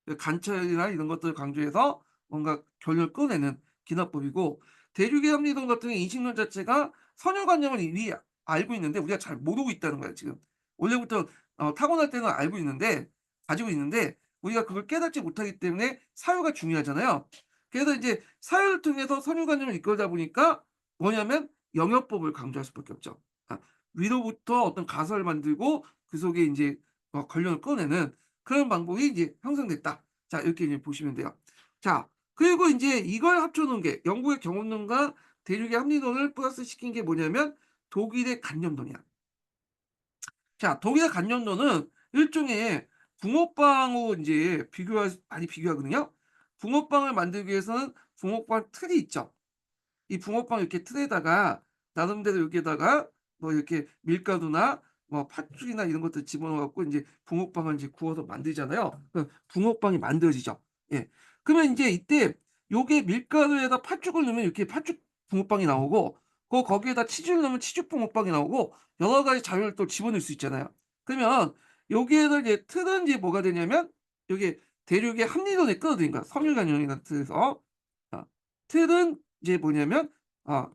그 관찰이나 이런 것들을 강조해서 뭔가 결론을 꺼내는 기납법이고 대륙의 합리론 같은 경우에 인식론 자체가 선열관념을 이미 알고 있는데 우리가 잘 모르고 있다는 거예요 지금. 원래부터 타고날 때는 알고 있는데 가지고 있는데 우리가 그걸 깨닫지 못하기 때문에 사유가 중요하잖아요. 그래서 인제 사유를 통해서 선율관념을 이끌다 보니까 뭐냐면 영역법을 강조할 수밖에 없죠. 아 위로부터 어떤 가설을 만들고 그 속에 인제 결론을 꺼내는 그런 방법이 이제 형성됐다. 자 이렇게 이제 보시면 돼요. 자 그리고 인제 이걸 합쳐 놓은 게 영국의 경험론과 대륙의 합리론을 플러스시킨 게 뭐냐면 독일의 간념론이야. 자 독일의 간념론은 일종의 붕어빵하고 인제 많이 비교하거든요. 붕어빵을 만들기 위해서는 붕어빵 틀이 있죠. 이 붕어빵 이렇게 틀에다가 나름대로 여기에다가 뭐 이렇게 밀가루나 뭐 팥죽이나 이런 것들 집어넣어 갖고 인제 붕어빵을 인제 구워서 만들잖아요. 그 붕어빵이 만들어지죠. 예. 그러면 인제 이때 요게 밀가루에다 팥죽을 넣으면 이렇게 팥죽 붕어빵이 나오고 거기에다 치즈를 넣으면 치즈 붕어빵이 나오고 여러 가지 자료를 또 집어넣을 수 있잖아요. 그러면 여기에서 이제 틀은 이제 뭐가 되냐면 요게 대륙의 합리론에 끌어들인 거야. 섬유관념이라는 틀에서. 어. 틀은 이제 뭐냐면 어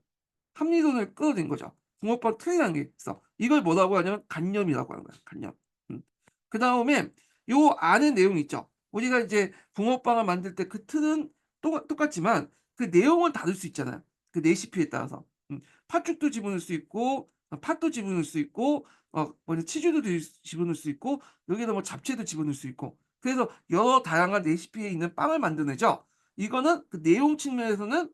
합리론을 끌어들인 거죠. 붕어빵 틀이라는 게 있어. 이걸 뭐라고 하냐면 간념이라고 하는 거야, 간념. 음. 그다음에 요 안에 내용이 있죠. 우리가 이제 붕어빵을 만들 때 그 틀은 똑같지만 그 내용은 다를 수 있잖아요, 그 레시피에 따라서. 팥죽도 집어넣을 수 있고 팥도 집어넣을 수 있고 치즈도 집어넣을 수 있고 여기에다 뭐 잡채도 집어넣을 수 있고 그래서 여러 다양한 레시피에 있는 빵을 만들어내죠. 이거는 그 내용 측면에서는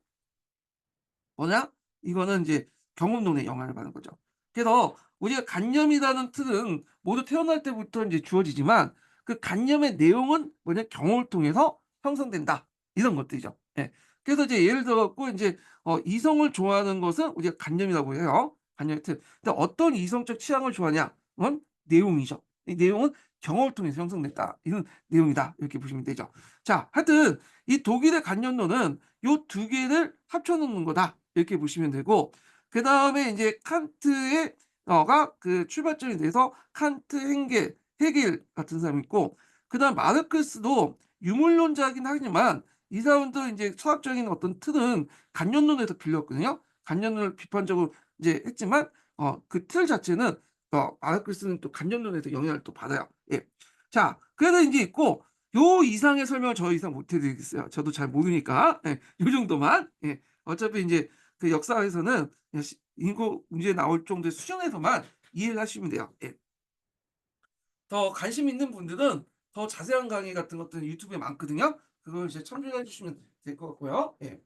뭐냐? 이거는 인제 경험론에 영향을 받는 거죠. 그래서 우리가 관념이라는 틀은 모두 태어날 때부터 인제 주어지지만 그 관념의 내용은 뭐냐? 경험을 통해서 형성된다. 이런 것들이죠. 예. 그래서 이제 예를 들어 갖고 인제 이성을 좋아하는 것은 우리가 관념이라고 해요. 관념의 틀. 근데 어떤 이성적 취향을 좋아하냐? 그건 내용이죠. 이 내용은 경험을 통해서 형성됐다. 이런 내용이다. 이렇게 보시면 되죠. 자 하여튼 이 독일의 관념론은 요 두 개를 합쳐 놓는 거다. 이렇게 보시면 되고 그다음에 인제 칸트의 가 그 출발점이 돼서 칸트, 헤겔 같은 사람이 있고 그다음 마르크스도 유물론자이긴 하지만 이 사람도 인제 수학적인 어떤 틀은 간념론에서 빌렸거든요. 간념론을 비판적으로 이제 했지만 그 틀 자체는 마르크스는 또 간념론에서 영향을 또 받아요. 예. 자 그래서 인제 있고 요 이상의 설명을 저 이상 못 해 드리겠어요. 저도 잘 모르니까. 예. 요 정도만. 예. 어차피 인제 그 역사에서는 그냥 인구 문제 나올 정도의 수준에서만 이해를 하시면 돼요. 예. 더 관심 있는 분들은 더 자세한 강의 같은 것들은 유튜브에 많거든요. 그걸 이제 참조해 주시면 될 것 같고요. 예.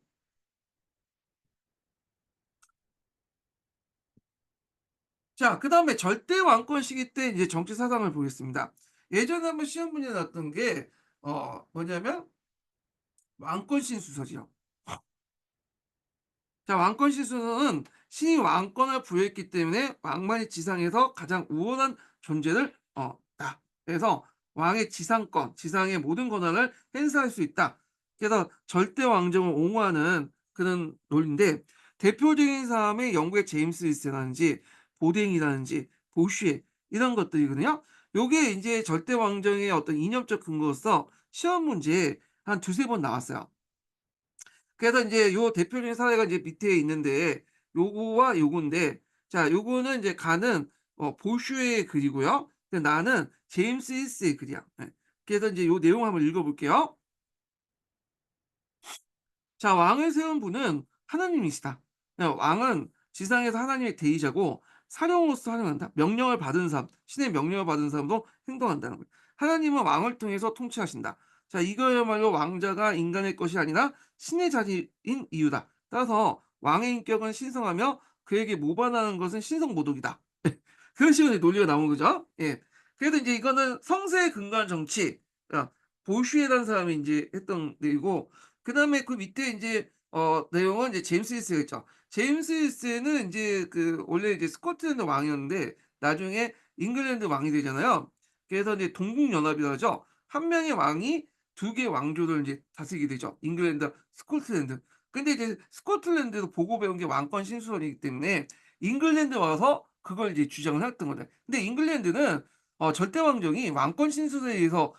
자 그다음에 절대 왕권 시기 때 이제 정치 사상을 보겠습니다. 예전에 한번 시험 문제 나왔던 게 뭐냐면 왕권 신수설이요. 자 왕권 시순은 신이 왕권을 부여했기 때문에 왕만이 지상에서 가장 우월한 존재를 다. 그래서 왕의 지상권, 지상의 모든 권한을 행사할 수 있다. 그래서 절대 왕정을 옹호하는 그런 논리인데 대표적인 사람이 영국의 제임스 리스라든지 보댕이라든지 보쉬에 이런 것들이거든요. 요게 인제 절대 왕정의 어떤 이념적 근거로서 시험 문제에 한 두세 번 나왔어요. 그래서 인제 요 대표적인 사례가 이제 밑에 있는데 요거와 요건데 자 요거는 이제 가는 보슈의 글이고요. 근데 나는 제임스 힐스의 글이야. 예. 그래서 인제 요 내용을 한번 읽어 볼게요. 자 왕을 세운 분은 하나님이시다. 왕은 지상에서 하나님의 대의자고 사령으로서 활용한다. 명령을 받은 사람, 신의 명령을 받은 사람도 행동한다는 거예요. 하나님은 왕을 통해서 통치하신다. 자, 이거야말로 왕자가 인간의 것이 아니라 신의 자리인 이유다. 따라서 왕의 인격은 신성하며 그에게 모반하는 것은 신성모독이다. 그런 식으로 논리가 나온 거죠. 예. 그래도 이제 이거는 성세에 근거한 정치, 보슈에라는 사람이 인제 했던 내용이고, 그다음에 그 밑에 인제 내용은 이제 제임스 힐스가 있죠. 제임스 힐스는 인제 그 원래 이제 스코틀랜드 왕이었는데 나중에 잉글랜드 왕이 되잖아요. 그래서 이제 동국연합이라고 하죠. 한 명의 왕이 두 개의 왕조를 인제 다스리게 되죠. 잉글랜드와 스코틀랜드. 근데 이제 스코틀랜드에서 보고 배운 게 왕권 신수설이기 때문에 잉글랜드 와서 그걸 이제 주장을 했던 거죠. 근데 잉글랜드는 절대 왕정이 왕권 신수설에 의해서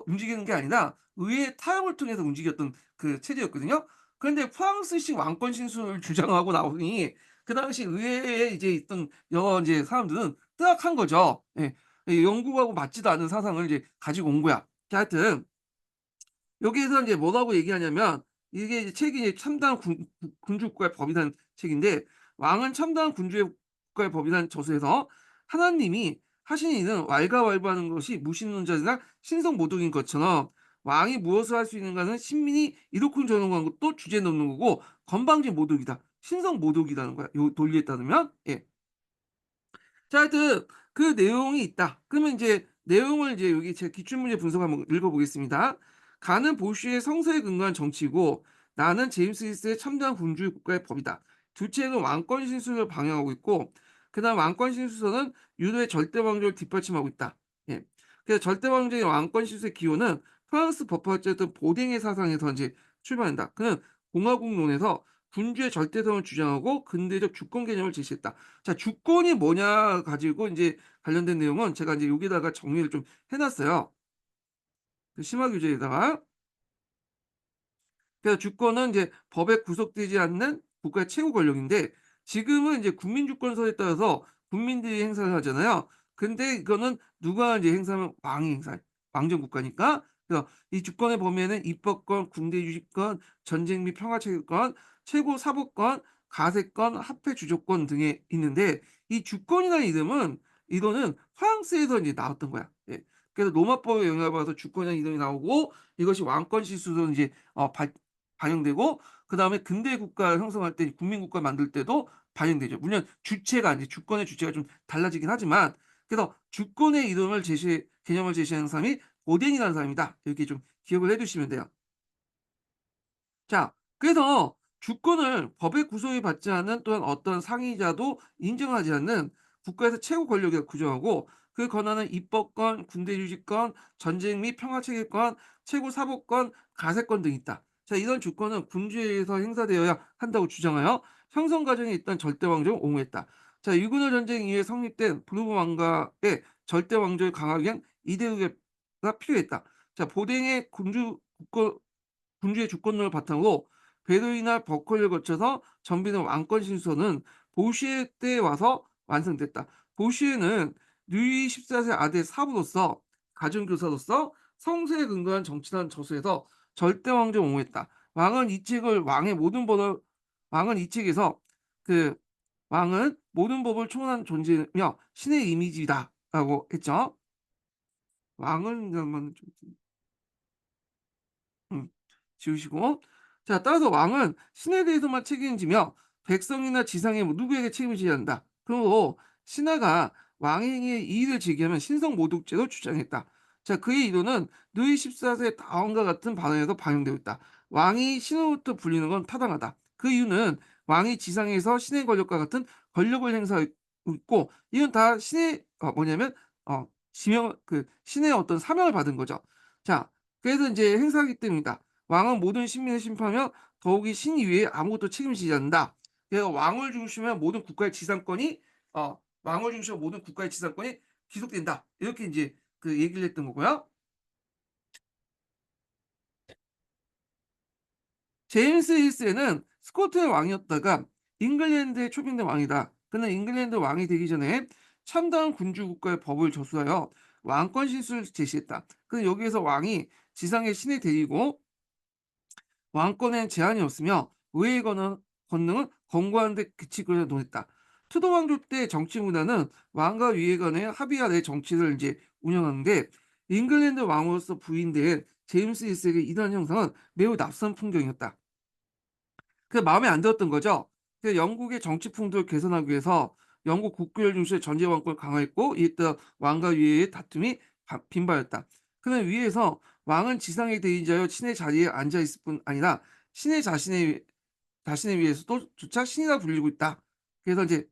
움직이는 게 아니라 의회의 타협을 통해서 움직였던 그 체제였거든요. 그런데 프랑스식 왕권 신수를 주장하고 나오니 그 당시 의회에 이제 있던 여러 이제 사람들은 뜨악한 거죠. 예. 이 영국하고 맞지도 않은 사상을 이제 가지고 온 거야. 자, 하여튼 여기에서 이제 뭐라고 얘기하냐면 이게 이제 책이 이제 참다한 군주국가의 법이라는 책인데, 왕은 참다한 군주의 국가의 법이라는 저서에서 하나님이 하신 일은 왈가왈부하는 것이 무신론자나 신성모독인 것처럼 왕이 무엇을 할 수 있는가는 신민이 이러쿵저러쿵 것도 주제 넘는 거고 건방진 모독이다. 신성모독이라는 거야, 요 논리에 따르면. 예. 자, 하여튼 그 내용이 있다. 그러면 인제 내용을 이제 여기 제 기출문제 분석 한번 읽어 보겠습니다. "가는 보슈의 성서에 근거한 정치이고 나는 제임스 힐스의 참다한 군주의 국가의 법이다." 두 책은 왕권 신수를 방영하고 있고, 그다음 왕권 신수서는 유도의 절대 왕조를 뒷받침하고 있다. 예. 그래서 절대 왕조의 왕권 신수의 기원은 프랑스 법학자였던 보댕의 사상에서 인제 출발한다. 그는 공화국론에서 군주의 절대성을 주장하고 근대적 주권 개념을 제시했다. 자, 주권이 뭐냐 가지고 인제 관련된 내용은 제가 인제 여기다가 정리를 좀 해 놨어요, 그 심화 교재에다가. 그래서 주권은 이제 법에 구속되지 않는 국가의 최고 권력인데, 지금은 이제 국민주권서에 따라서 국민들이 행사를 하잖아요. 근데 이거는 누가 이제 행사하면 왕이 행사해. 왕정 국가니까. 그래서 이 주권의 범위에는 입법권, 군대 유지권, 전쟁 및 평화체계권, 최고 사법권, 가세권, 화폐 주조권 등에 있는데, 이 주권이라는 이거는 프랑스에서 이제 나왔던 거야. 예. 그래서 로마법에 영향을 받아서 주권이라는 이름이 나오고, 이것이 왕권 시수로 이제 발 반영되고, 그다음에 근대 국가 형성할 때 국민국가 만들 때도 반영되죠. 물론 주체가 이제 주권의 주체가 좀 달라지긴 하지만, 그래서 주권의 이름을 개념을 제시하는 사람이 오덴이라는 사람이다. 이렇게 좀 기억을 해 두시면 돼요. 자, 그래서 주권을 법의 구속이 받지 않는 또한 어떤 상위자도 인정하지 않는 국가에서 최고 권력에 구정하고, 그 권한은 입법권, 군대 유지권, 전쟁 및 평화체계권, 최고 사법권, 가세권 등이 있다. 자, 이런 주권은 군주에 의해서 행사되어야 한다고 주장하여 형성 과정에 있던 절대 왕조를 옹호했다. 자, 유군의 전쟁 이후에 성립된 부르본 왕가의 절대 왕조를 강하기 위한 이데올기가 필요했다. 자, 보댕의 군주의 주권론을 바탕으로 베두이나 버클리를 거쳐서 전비된 왕권 신수는 보시에 때 와서 완성됐다. 보시에는 루이 14세 아들의 사부로서 가정교사로서 성세에 근거한 정치란 저서에서 절대 왕조를 옹호했다. 왕은 이 책에서 그 왕은 모든 법을 초월한 존재며 신의 이미지다라고 했죠. 왕은 그러면 음. 지우시고. 자, 따라서 왕은 신에 대해서만 책임지며 백성이나 지상의 뭐 누구에게 책임을 져야 한다. 그리고 신하가 왕의 행위에 이의를 제기하면 신성모독죄로 주장했다. 자, 그의 이론은 루이 14세 다원과 같은 발언에서 반영되고 있다. 왕이 신으로부터 불리는 건 타당하다. 그 이유는 왕이 지상에서 신의 권력과 같은 권력을 행사하고 있고, 이건 다 신의 뭐냐면 지명 신의 어떤 사명을 받은 거죠. 자, 그래서 인제 행사하기 때문이다. 왕은 모든 신민을 심판하며 더욱이 신 이외에 아무것도 책임지지 않는다. 그래서 왕을 중심으로 모든 국가의 지상권이 기속된다. 이렇게 인제 그 얘기를 했던 거고요. 제임스 1세는 스코트의 왕이었다가 잉글랜드의 초빙된 왕이다. 그는 잉글랜드 왕이 되기 전에 참다운 군주 국가의 법을 저술하여 왕권 신수를 제시했다. 그는 여기에서 왕이 지상의 신이 되고 왕권엔 제한이 없으며 의회의 권능은 권고하는 데 그치기로 논했다. 투도 왕조 때 정치 문화는 왕과 위에 간의 합의 아래 정치를 이제 운영하는데, 잉글랜드 왕으로서 부인된 제임스 1세의 이러한 형상은 매우 낯선 풍경이었다. 그 마음에 안 들었던 거죠. 영국의 정치 풍토를 개선하기 위해서 영국 국교열 중심의 전제 왕권을 강화했고, 이에 따라 왕과 위의 다툼이 빈발했다. 그는 위에서 왕은 지상의 대의자여 신의 자리에 앉아 있을 뿐 아니라 신의 자신에 위해서도 조차 신이라 불리고 있다. 그래서 이제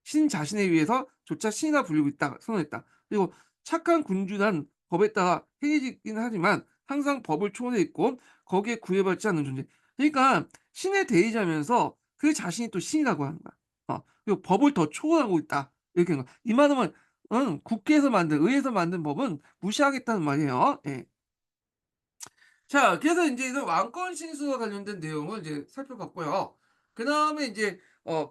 신 자신에 의해서 조차 신이라 불리고 있다 선언했다. 그리고 착한 군주란 법에 따라 행해지긴 하지만 항상 법을 초월해 있고 거기에 구애받지 않는 존재. 그러니까 신의 대의자면서 그 자신이 또 신이라고 하는 거야. 그리고 법을 더 초월하고 있다. 이렇게 하는 거야. 이 말은 국회에서 만든 의회에서 만든 법은 무시하겠다는 말이에요. 예. 자, 그래서 인제 그 왕권 신수와 관련된 내용을 이제 살펴봤고요. 그다음에 인제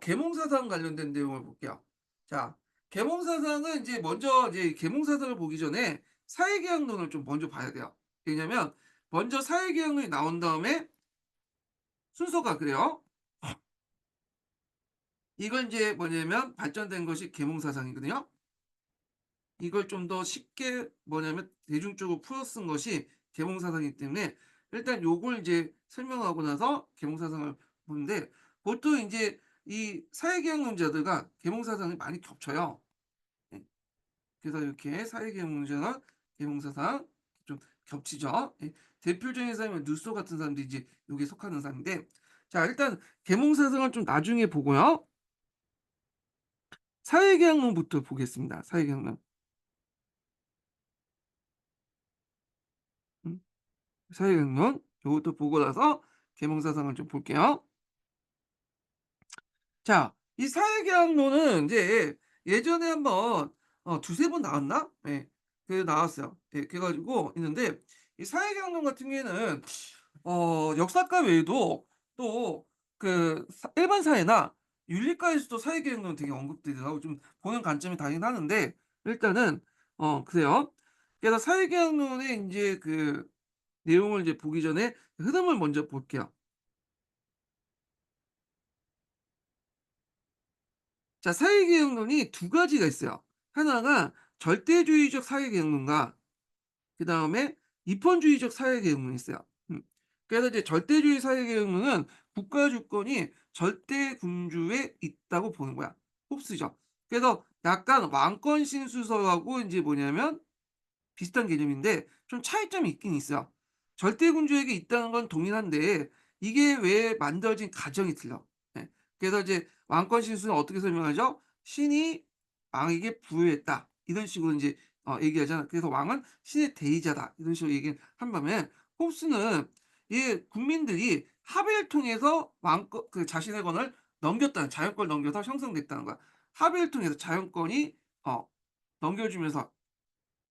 계몽사상 관련된 내용을 볼게요. 자, 계몽사상은 인제 먼저 이제 계몽사상을 보기 전에 사회계약론을 좀 먼저 봐야 돼요. 왜냐면 먼저 사회계약론이 나온 다음에 순서가 그래요. 이건 인제 뭐냐면 발전된 것이 계몽사상이거든요. 이걸 좀 더 쉽게 뭐냐면 대중적으로 풀어 쓴 것이 계몽사상이기 때문에 일단 요걸 이제 설명하고 나서 계몽사상을 보는데, 보통 인제 이 사회계약론자들과 계몽사상이 많이 겹쳐요. 예. 그래서 이렇게 사회계약론자나 계몽사상 좀 겹치죠. 예. 대표적인 사람은 루소 같은 사람들이 이제 여기에 속하는 사람인데, 자 일단 계몽사상은 좀 나중에 보고요. 사회계약론부터 보겠습니다. 사회계약론. 음. 사회경론 요것도 보고 나서 계몽사상을 좀 볼게요. 자, 이 사회계약론은 인제 예전에 한번 두세 번 나왔나? 예. 그 나왔어요. 예. 그래 가지고 있는데, 이 사회계약론 같은 경우에는 역사과 외에도 또 그 일반 사회나 윤리과에서도 사회계약론 되게 언급되더라고요. 좀 보는 관점이 다르긴 하는데 일단은 그래요. 그래서 사회계약론의 인제 그 내용을 이제 보기 전에 흐름을 먼저 볼게요. 자, 사회계획론이 두 가지가 있어요. 하나가 절대주의적 사회계획론과 그다음에 입헌주의적 사회계획론이 있어요. 그래서 이제 절대주의 사회계획론은 국가 주권이 절대 군주에 있다고 보는 거야. 홉스죠. 그래서 약간 왕권 신수설하고 인제 뭐냐면 비슷한 개념인데 좀 차이점이 있긴 있어요. 절대군주에게 있다는 건 동일한데 이게 왜 만들어진 과정이 틀려. 예. 그래서 이제 왕권 신수는 어떻게 설명하죠? "신이 왕에게 부여했다." 이런 식으로 인제 얘기하잖아. 그래서 "왕은 신의 대의자다." 이런 식으로 얘기를 한 반면, 홉스는 이 국민들이 합의를 통해서 왕권 그 자신의 권을 넘겼다는, 자연권을 넘겨서 형성됐다는 거야. 합의를 통해서 자연권이 넘겨주면서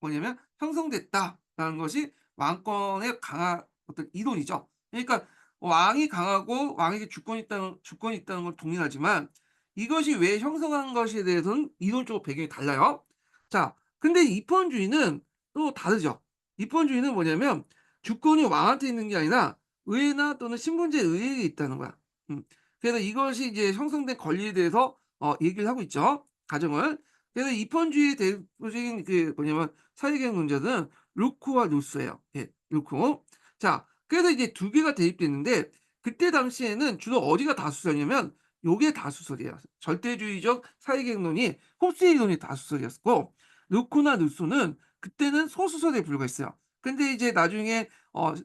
뭐냐면 형성됐다라는 것이 왕권의 강한 어떤 이론이죠. 그러니까 왕이 강하고 왕에게 주권이 있다는 건 동일하지만 이것이 왜 형성한 것에 대해서는 이론적으로 배경이 달라요. 자, 근데 입헌주의는 또 다르죠. 입헌주의는 뭐냐면 주권이 왕한테 있는 게 아니라 의회나 또는 신분제 의회에 있다는 거야. 음. 그래서 이것이 이제 형성된 권리에 대해서 얘기를 하고 있죠, 가정을. 그래서 입헌주의의 대표적인 그 뭐냐면 사회계획론자는 루크와 루스예요. 예, 루크. 자, 그래서 이제 두 개가 대립됐는데 그때 당시에는 주로 어디가 다수설이냐면 요게 다수설이에요. 절대주의적 사회계획론이 홉스의 이론이 다수설이었고, 루크나 루소는 그때는 소수설에 불과했어요. 근데 이제 나중에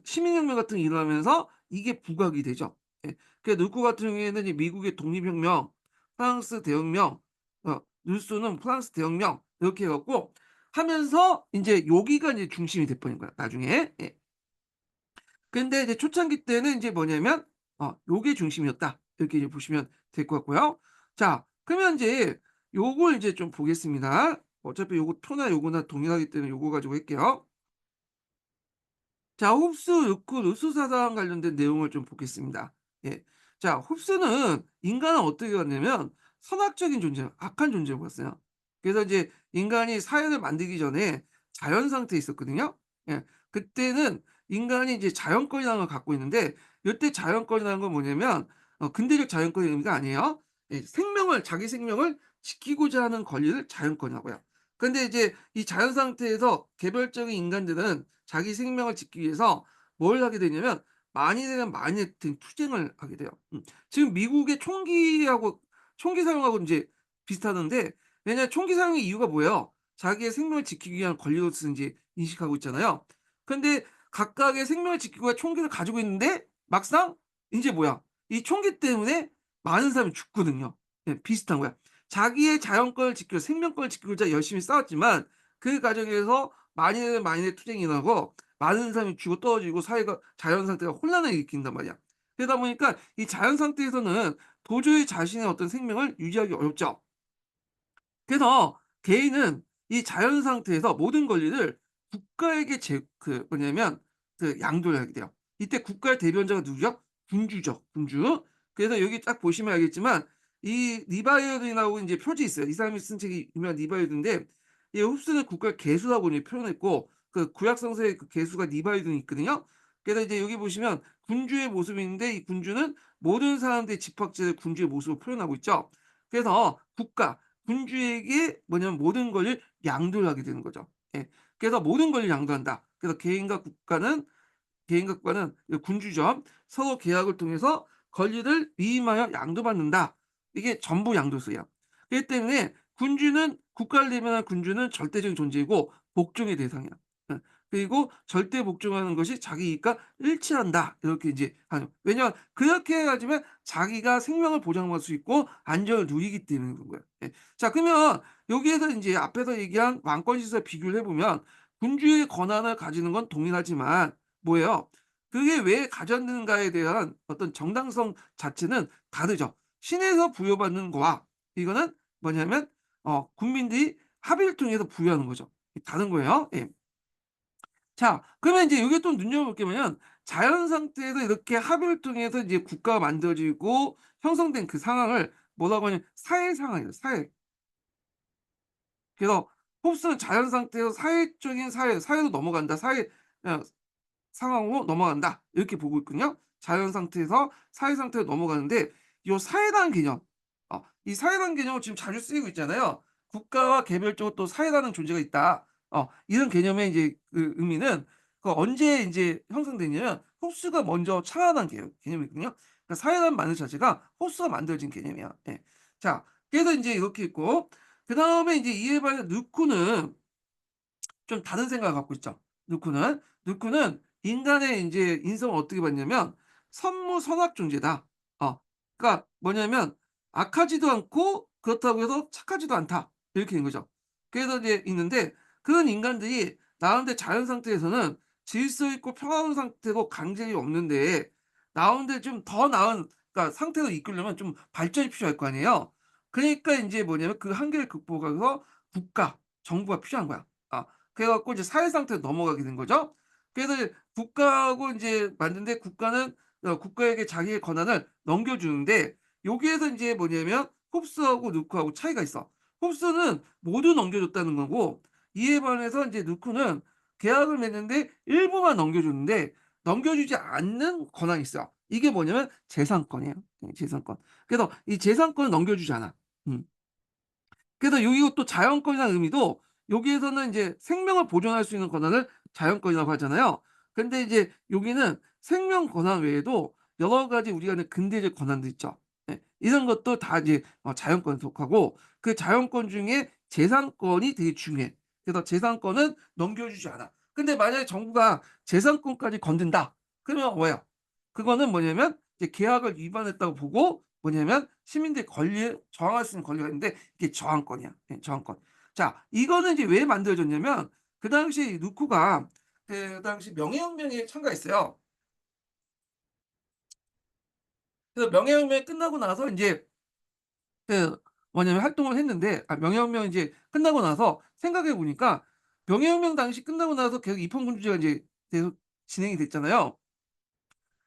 시민혁명 같은 게 일어나면서 이게 부각이 되죠. 예. 그 루크 같은 경우에는 이제 미국의 독립혁명, 프랑스 대혁명, 루소는 프랑스 대혁명 이렇게 해 갖고 하면서 인제 여기가 이제 중심이 돼 버린 거야 나중에. 예. 근데 이제 초창기 때는 인제 뭐냐면 요게 중심이었다. 이렇게 이제 보시면 될 것 같고요. 자, 그러면 인제 요걸 이제 좀 보겠습니다. 어차피 요거 표나 요거나 동일하기 때문에 요거 가지고 할게요. 자, 홉스, 루크, 루소 사상 관련된 내용을 좀 보겠습니다. 예. 자, 홉스는 인간을 어떻게 봤냐면 선악적인 존재, 악한 존재로 봤어요. 그래서 이제 인간이 사회를 만들기 전에 자연 상태에 있었거든요. 예. 그때는 인간이 이제 자연권이라는 걸 갖고 있는데 요때 자연권이라는 건 뭐냐면 근대적 자연권의 의미가 아니에요. 예. 자기 생명을 지키고자 하는 권리를 자연권이라고 해요. 근데 이제 이 자연 상태에서 개별적인 인간들은 자기 생명을 지키기 위해서 뭘 하게 되냐면 많이 되면 많이 든 투쟁을 하게 돼요. 지금 미국의 총기 사용하고 인제 비슷하던데, 왜냐하면 총기 사용의 이유가 뭐예요? 자기의 생명을 지키기 위한 권리로서 인제 인식하고 있잖아요. 근데 각각의 생명을 지키기 위해 총기를 가지고 있는데 막상 인제 뭐야, 이 총기 때문에 많은 사람이 죽거든요. 예, 비슷한 거야. 자기의 자연권을 지키고 생명권을 지키고자 열심히 싸웠지만 그 과정에서 만인의 만인의 투쟁이 일어나고 많은 사람이 죽어 떨어지고 사회가 자연 상태가 혼란을 일으킨단 말이야. 그러다 보니까 이 자연 상태에서는 도저히 자신의 어떤 생명을 유지하기 어렵죠. 그래서 개인은 이 자연 상태에서 모든 권리를 국가에게 뭐냐면 양도를 하게 돼요. 이때 국가의 대변자가 누구죠? 군주죠, 군주. 그래서 여기 딱 보시면 알겠지만 이 리바이어든이라고 인제 표지 있어요. 이 사람이 쓴 책이 유명한 리바이어든인데, 이 홉스는 국가를 개수라고 이제 표현했고 그 구약 성서에 그 개수가 리바이어든이 있거든요. 그래서 이제 여기 보시면 군주의 모습이 있는데 이 군주는 모든 사람들의 집합제를 군주의 모습으로 표현하고 있죠. 그래서 군주에게 뭐냐면 모든 권리를 양도를 하게 되는 거죠. 예. 그래서 모든 권리를 양도한다. 그래서 개인과 국가는 이 군주죠. 서로 계약을 통해서 권리를 위임하여 양도받는다. 이게 전부 양도소이야. 그렇기 때문에 국가를 대변하는 군주는 절대적인 존재이고 복종의 대상이야. 예. 그리고 절대 복종하는 것이 자기 이익과 일치한다. 이렇게 이제 하는. 왜냐하면 그렇게 해 가지면 자기가 생명을 보장받을 수 있고 안전을 누리기 때문에 그런 거야. 예. 자, 그러면 여기에서 인제 앞에서 얘기한 왕권 시설 비교를 해 보면 군주의 권한을 가지는 건 동일하지만 뭐예요? 그게 왜 가졌는가에 대한 어떤 정당성 자체는 다르죠. 신에서 부여받는 거와 이거는 뭐냐면 국민들이 합의를 통해서 부여하는 거죠. 다른 거예요. 예. 자, 그러면 인제 여기에 또 눈여겨볼 게 뭐냐면 자연 상태에서 이렇게 합의를 통해서 이제 국가가 만들어지고 형성된 그 상황을 뭐라고 하냐면 사회 상황이에요, 사회. 그래서 홉스는 자연 상태에서 사회적인 사회로 넘어간다. 어 상황으로 넘어간다. 이렇게 보고 있거든요. 자연 상태에서 사회 상태로 넘어가는데 요 사회라는 개념, 이 사회라는 개념을 지금 자주 쓰이고 있잖아요. 국가와 개별적으로 또 사회라는 존재가 있다. 이런 개념의 이제 그 의미는 언제 인제 형성됐냐면 홉스가 먼저 창안한 개념이거든요. 그러니까 사회라는 말의 자체가 홉스가 만들어진 개념이야. 예. 자, 그래서 인제 이렇게 있고 그다음에 인제 이에 반해 누쿠는 좀 다른 생각을 갖고 있죠. 누쿠는 인간의 인제 인성을 어떻게 봤냐면 선무선악 존재다. 그러니까 뭐냐면 악하지도 않고 그렇다고 해서 착하지도 않다. 이렇게 된 거죠. 그래서 이제 있는데 그런 인간들이 나오는데 자연 상태에서는 질서 있고 평화로운 상태고 강제력이 없는데 나오는데 좀 더 나은 그러니까 상태로 이끌려면 좀 발전이 필요할 거 아니에요. 그러니까 인제 뭐냐면 그 한계를 극복하기 위해서 정부가 필요한 거야. 그래 갖고 이제 사회 상태로 넘어가게 된 거죠. 그래서 국가하고 인제 만드는데 국가에게 자기의 권한을 넘겨주는데 여기에서 인제 뭐냐면 홉스하고 누쿠하고 차이가 있어. 홉스는 모두 넘겨줬다는 거고 이에 반해서 인제 누쿠는 계약을 맺는데 일부만 넘겨줬는데 넘겨주지 않는 권한이 있어요. 이게 뭐냐면 재산권이에요. 재산권. 그래서 이 재산권을 넘겨주지 않아. 음. 그래서 요또 자연권이라는 의미도 여기에서는 이제 생명을 보존할 수 있는 권한을 자연권이라고 하잖아요. 근데 이제 여기는 생명 권한 외에도 여러 가지 우리가 아는 근대적 권한도 있죠. 예. 이런 것도 다 이제 자연권에 속하고 그 자연권 중에 재산권이 되게 중요해. 그래서 재산권은 넘겨주지 않아. 근데 만약에 정부가 재산권까지 건든다. 그러면 뭐예요? 그거는 뭐냐면 이제 계약을 위반했다고 보고 뭐냐면 시민들의 권리에 저항할 수 있는 권리가 있는데 이게 저항권이야. 예, 저항권. 자, 이거는 이제 왜 만들어졌냐면 그 당시 누쿠가 그 당시 명예혁명에 참가했어요. 그래서 명예혁명이 끝나고 나서 인제 그 뭐냐면 활동을 했는데 명예혁명이 이제 끝나고 나서 생각해 보니까 명예혁명 당시 끝나고 나서 계속 입헌군주제가 인제 계속 진행이 됐잖아요.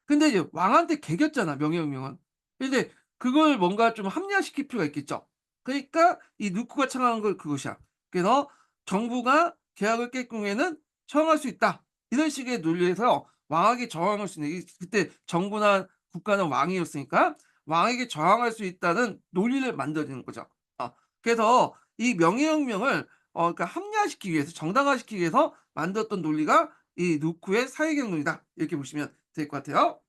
근데 이제 왕한테 개겼잖아, 명예혁명은. 근데 그걸 뭔가 좀 합리화시킬 필요가 있겠죠. 그러니까 이 누쿠가 청한 건 그것이야. 그래서 "정부가 계약을 깰 경우에는 처형할 수 있다." 이런 식의 논리에서 왕에게 저항할 수 있는, 그때 정부나 국가는 왕이었으니까 왕에게 저항할 수 있다는 논리를 만들어내는 거죠. 그래서 이 명예혁명을 그러니까 합리화시키기 위해서 정당화시키기 위해서 만들었던 논리가 이 루크의 사회개혁 논이다. 이렇게 보시면 될 것 같아요.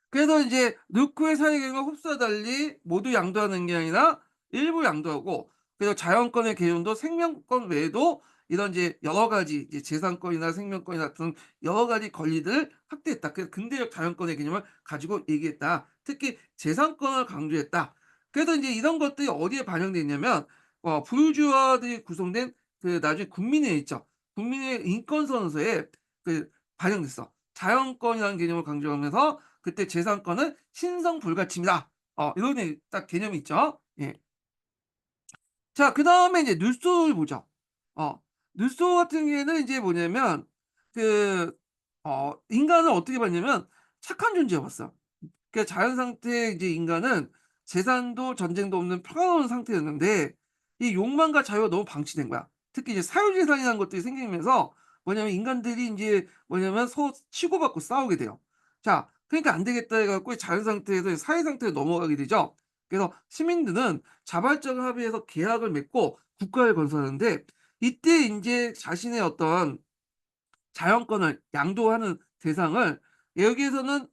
그래서 이제 루크의 사회개혁은 홉스와 달리 모두 양도하는 게 아니라 일부 양도하고, 그래서 자연권의 개념도 생명권 외에도 이런 이제 여러 가지 이제 재산권이나 생명권이나 같은 여러 가지 권리들을 확대했다. 그래서 근대적 자연권의 개념을 가지고 얘기했다. 특히 재산권을 강조했다. 그래서 인제 이런 것들이 어디에 반영돼 있냐면 부르주아들이 구성된 그 나중에 국민회의 있죠. 국민회의 인권선언서에 그 반영됐어. 자연권이라는 개념을 강조하면서 그때 재산권은 신성 불가침이다. 이런 딱 개념이 있죠. 예. 자, 그다음에 이제 누쏘를 보죠. 어 누쏘 같은 경우에는 이제 뭐냐면 그 인간을 어떻게 봤냐면 착한 존재로 봤어요. 그러니까 자연 상태의 이제 인간은 재산도 전쟁도 없는 평화로운 상태였는데 이 욕망과 자유가 너무 방치된 거야. 특히 이제 사유재산이라는 것들이 생기면서 뭐냐면 인간들이 인제 뭐냐면 서로 치고받고 싸우게 돼요. 자, 그러니까 안 되겠다 해 갖고 자연 상태에서 사회 상태로 넘어가게 되죠. 그래서 시민들은 자발적으로 합의해서 계약을 맺고 국가를 건설하는데 이때 인제 자신의 어떤 자연권을 양도하는 대상을, 여기에서는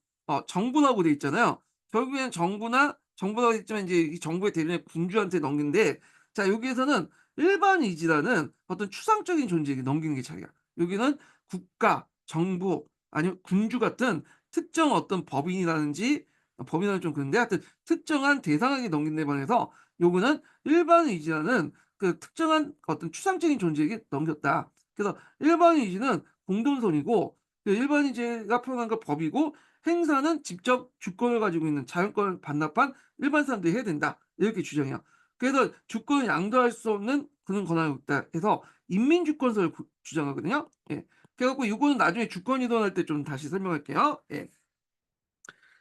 정부라고 돼 있잖아요. 결국에는 정부라고 돼 있지만 이제 이 정부의 대리인을 군주한테 넘기는데, 자 여기에서는 일반이지라는 어떤 추상적인 존재에게 넘기는 게 차이야. 여기는 국가, 정부 아니면 군주 같은 특정 어떤 법인이라든지, 법인은 좀 그런데 하여튼 특정한 대상에게 넘기는 데 반해서 요거는 일반의지라는 그 특정한 어떤 추상적인 존재에게 넘겼다. 그래서 일반의지는 공동선이고 그 일반인제가 표현한 건 법이고, 행사는 직접 주권을 가지고 있는 자연권을 반납한 일반 사람들이 해야 된다. 이렇게 주장해요. 그래서 주권을 양도할 수 없는 그런 권한이 있다 해서 인민주권설을 주장하거든요. 예. 그래 갖고 요거는 나중에 주권 이동할 때 좀 다시 설명할게요. 예.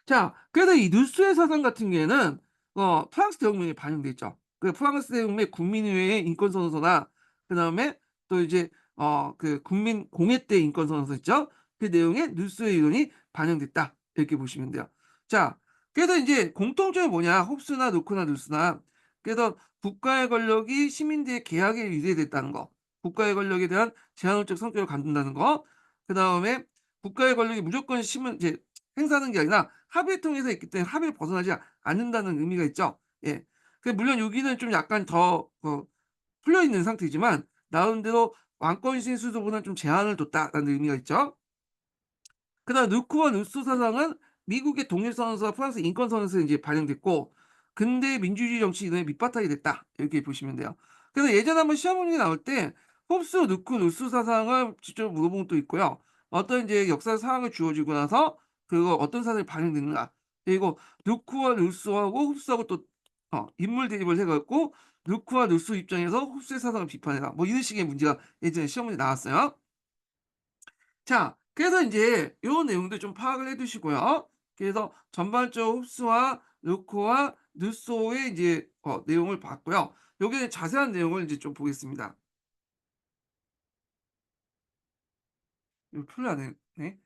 자, 그래서 이 누스의 사상 같은 경우에는 프랑스 대혁명에 반영돼 있죠. 그 프랑스 대혁명 국민의회의 인권선언서나 그다음에 또 이제 그 국민 공회 때 인권선언서 있죠. 그 내용에 누스의 이론이 반영됐다. 이렇게 보시면 돼요. 자, 그래서 인제 공통점이 뭐냐? 홉스나 루크나 누스나. 그래서 국가의 권력이 시민들의 계약에 위배됐다는 거. 국가의 권력에 대한 제한론적 성격을 갖는다는 거. 그다음에 국가의 권력이 무조건 심은 이제 행사하는 게 아니라 합의를 통해서 있기 때문에 합의를 벗어나지 않는다는 의미가 있죠. 예. 물론 여기는 좀 약간 더 풀려 있는 상태지만 나름대로 왕권 신수도보다는 좀 제한을 뒀다라는 의미가 있죠. 그다음 누크와 누스 사상은 미국의 독립선언서와 프랑스 인권선언서에 이제 반영됐고 근대 민주주의 정치 이론의 밑바탕이 됐다. 이렇게 보시면 돼요. 그래서 예전에 한번 시험 문제 나올 때 홉스, 누크, 누스 사상을 직접 물어본 것도 있고요. 어떤 이제 역사 상황이 주어지고 나서 그거 어떤 사상이 반영됐는가. 그리고 누크와 누스하고 홉스하고 또 인물 대립을 해 갖고 누크와 누스 입장에서 홉스의 사상을 비판해라. 뭐 이런 식의 문제가 예전에 시험 문제 나왔어요. 자, 그래서 인제 요런 내용들 좀 파악을 해 두시고요. 그래서 전반적으로 흡수와 루크와 누소의 인제 내용을 봤고요. 여기에 자세한 내용을 인제 좀 보겠습니다. 이거 풀로 안 했네.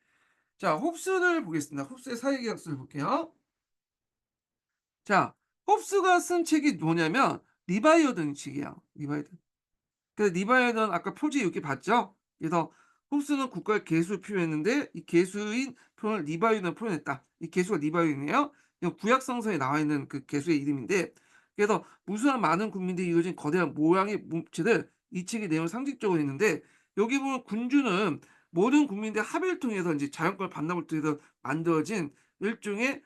자, 홉스를 보겠습니다. 홉스의 사회계약서를 볼게요. 자, 홉스가 쓴 책이 뭐냐면 리바이어든 책이에요. 리바이어든. 그래서 리바이어는 아까 표지 이렇게 봤죠? 그래서 홉스는 국가의 계수를 표현했는데 이 계수인 표현을 리바이어로 표현했다. 이 계수가 리바이어이네요. 이건 구약 성서에 나와 있는 그 계수의 이름인데, 그래서 무수한 많은 국민들이 이루어진 거대한 모양의 몸체를 이 책의 내용을 상징적으로 했는데, 여기 보면 군주는 모든 국민들의 합의를 통해서 이제 자연권을 반납을 통해서 만들어진 일종의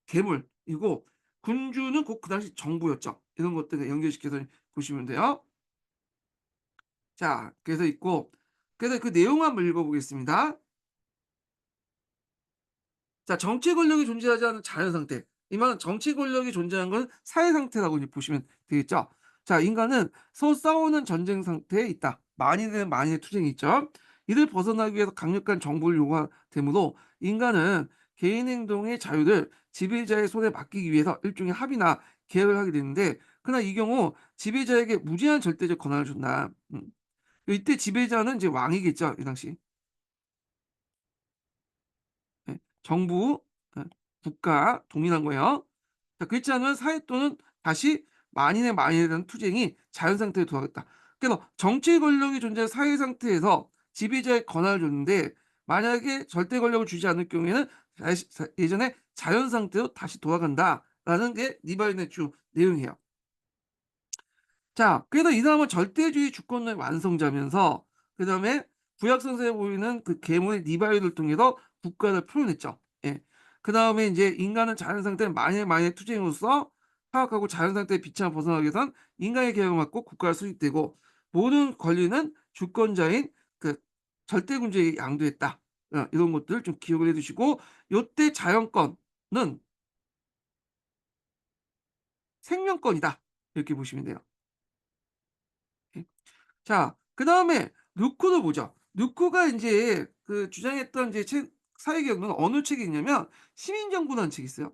괴물이고, 군주는 곧 그 당시 정부였죠. 이런 것들을 연결시켜서 보시면 돼요. 자, 그래서 있고 그래서 그 내용 한번 읽어 보겠습니다. 자, 정치 권력이 존재하지 않은 자연 상태. 이 말은 정치 권력이 존재하는 건 사회 상태라고 이제 보시면 되겠죠. 자, 인간은 서로 싸우는 전쟁 상태에 있다. 만인은 만인의 투쟁이 있죠. 이를 벗어나기 위해서 강력한 정보를 요구되므로 인간은 개인 행동의 자유를 지배자의 손에 맡기기 위해서 일종의 합의나 계약을 하게 되는데, 그러나 이 경우 지배자에게 무제한 절대적 권한을 준다. 이때 지배자는 이제 왕이겠죠, 이 당시. 예. 정부, 예, 국가 동일한 거예요. 자, 그렇지 않으면 사회 또는 다시 만인의 만인에 대한 투쟁이 자연 상태로 돌아갔다. 그래서 정치 권력이 존재한 사회 상태에서 지배자의 권한을 줬는데 만약에 절대 권력을 주지 않을 경우에는 다시 예전의 자연 상태로 다시 돌아간다라는 게 니바인의 주 내용이에요. 자, 그래서 이 사람은 절대주의 주권의 완성자면서 그다음에 구약 성서에 보이는 그 계문의 니바이를 통해서 국가를 표현했죠. 예. 그다음에 인제 인간은 자연 상태를 만의 투쟁으로서 파악하고 자연 상태의 비참을 벗어나기 위해선 인간의 계획을 맡고 국가가 수립되고 모든 권리는 주권자인 그 절대군주에게 양도했다. 이런 것들을 좀 기억을 해 두시고 요때 자연권은 생명권이다. 이렇게 보시면 돼요. 예. 자, 그다음에 루크도 보죠. 루크가 인제 그 주장했던 이제 책 사회개혁은 어느 책이 있냐면 시민정부라는 책이 있어요.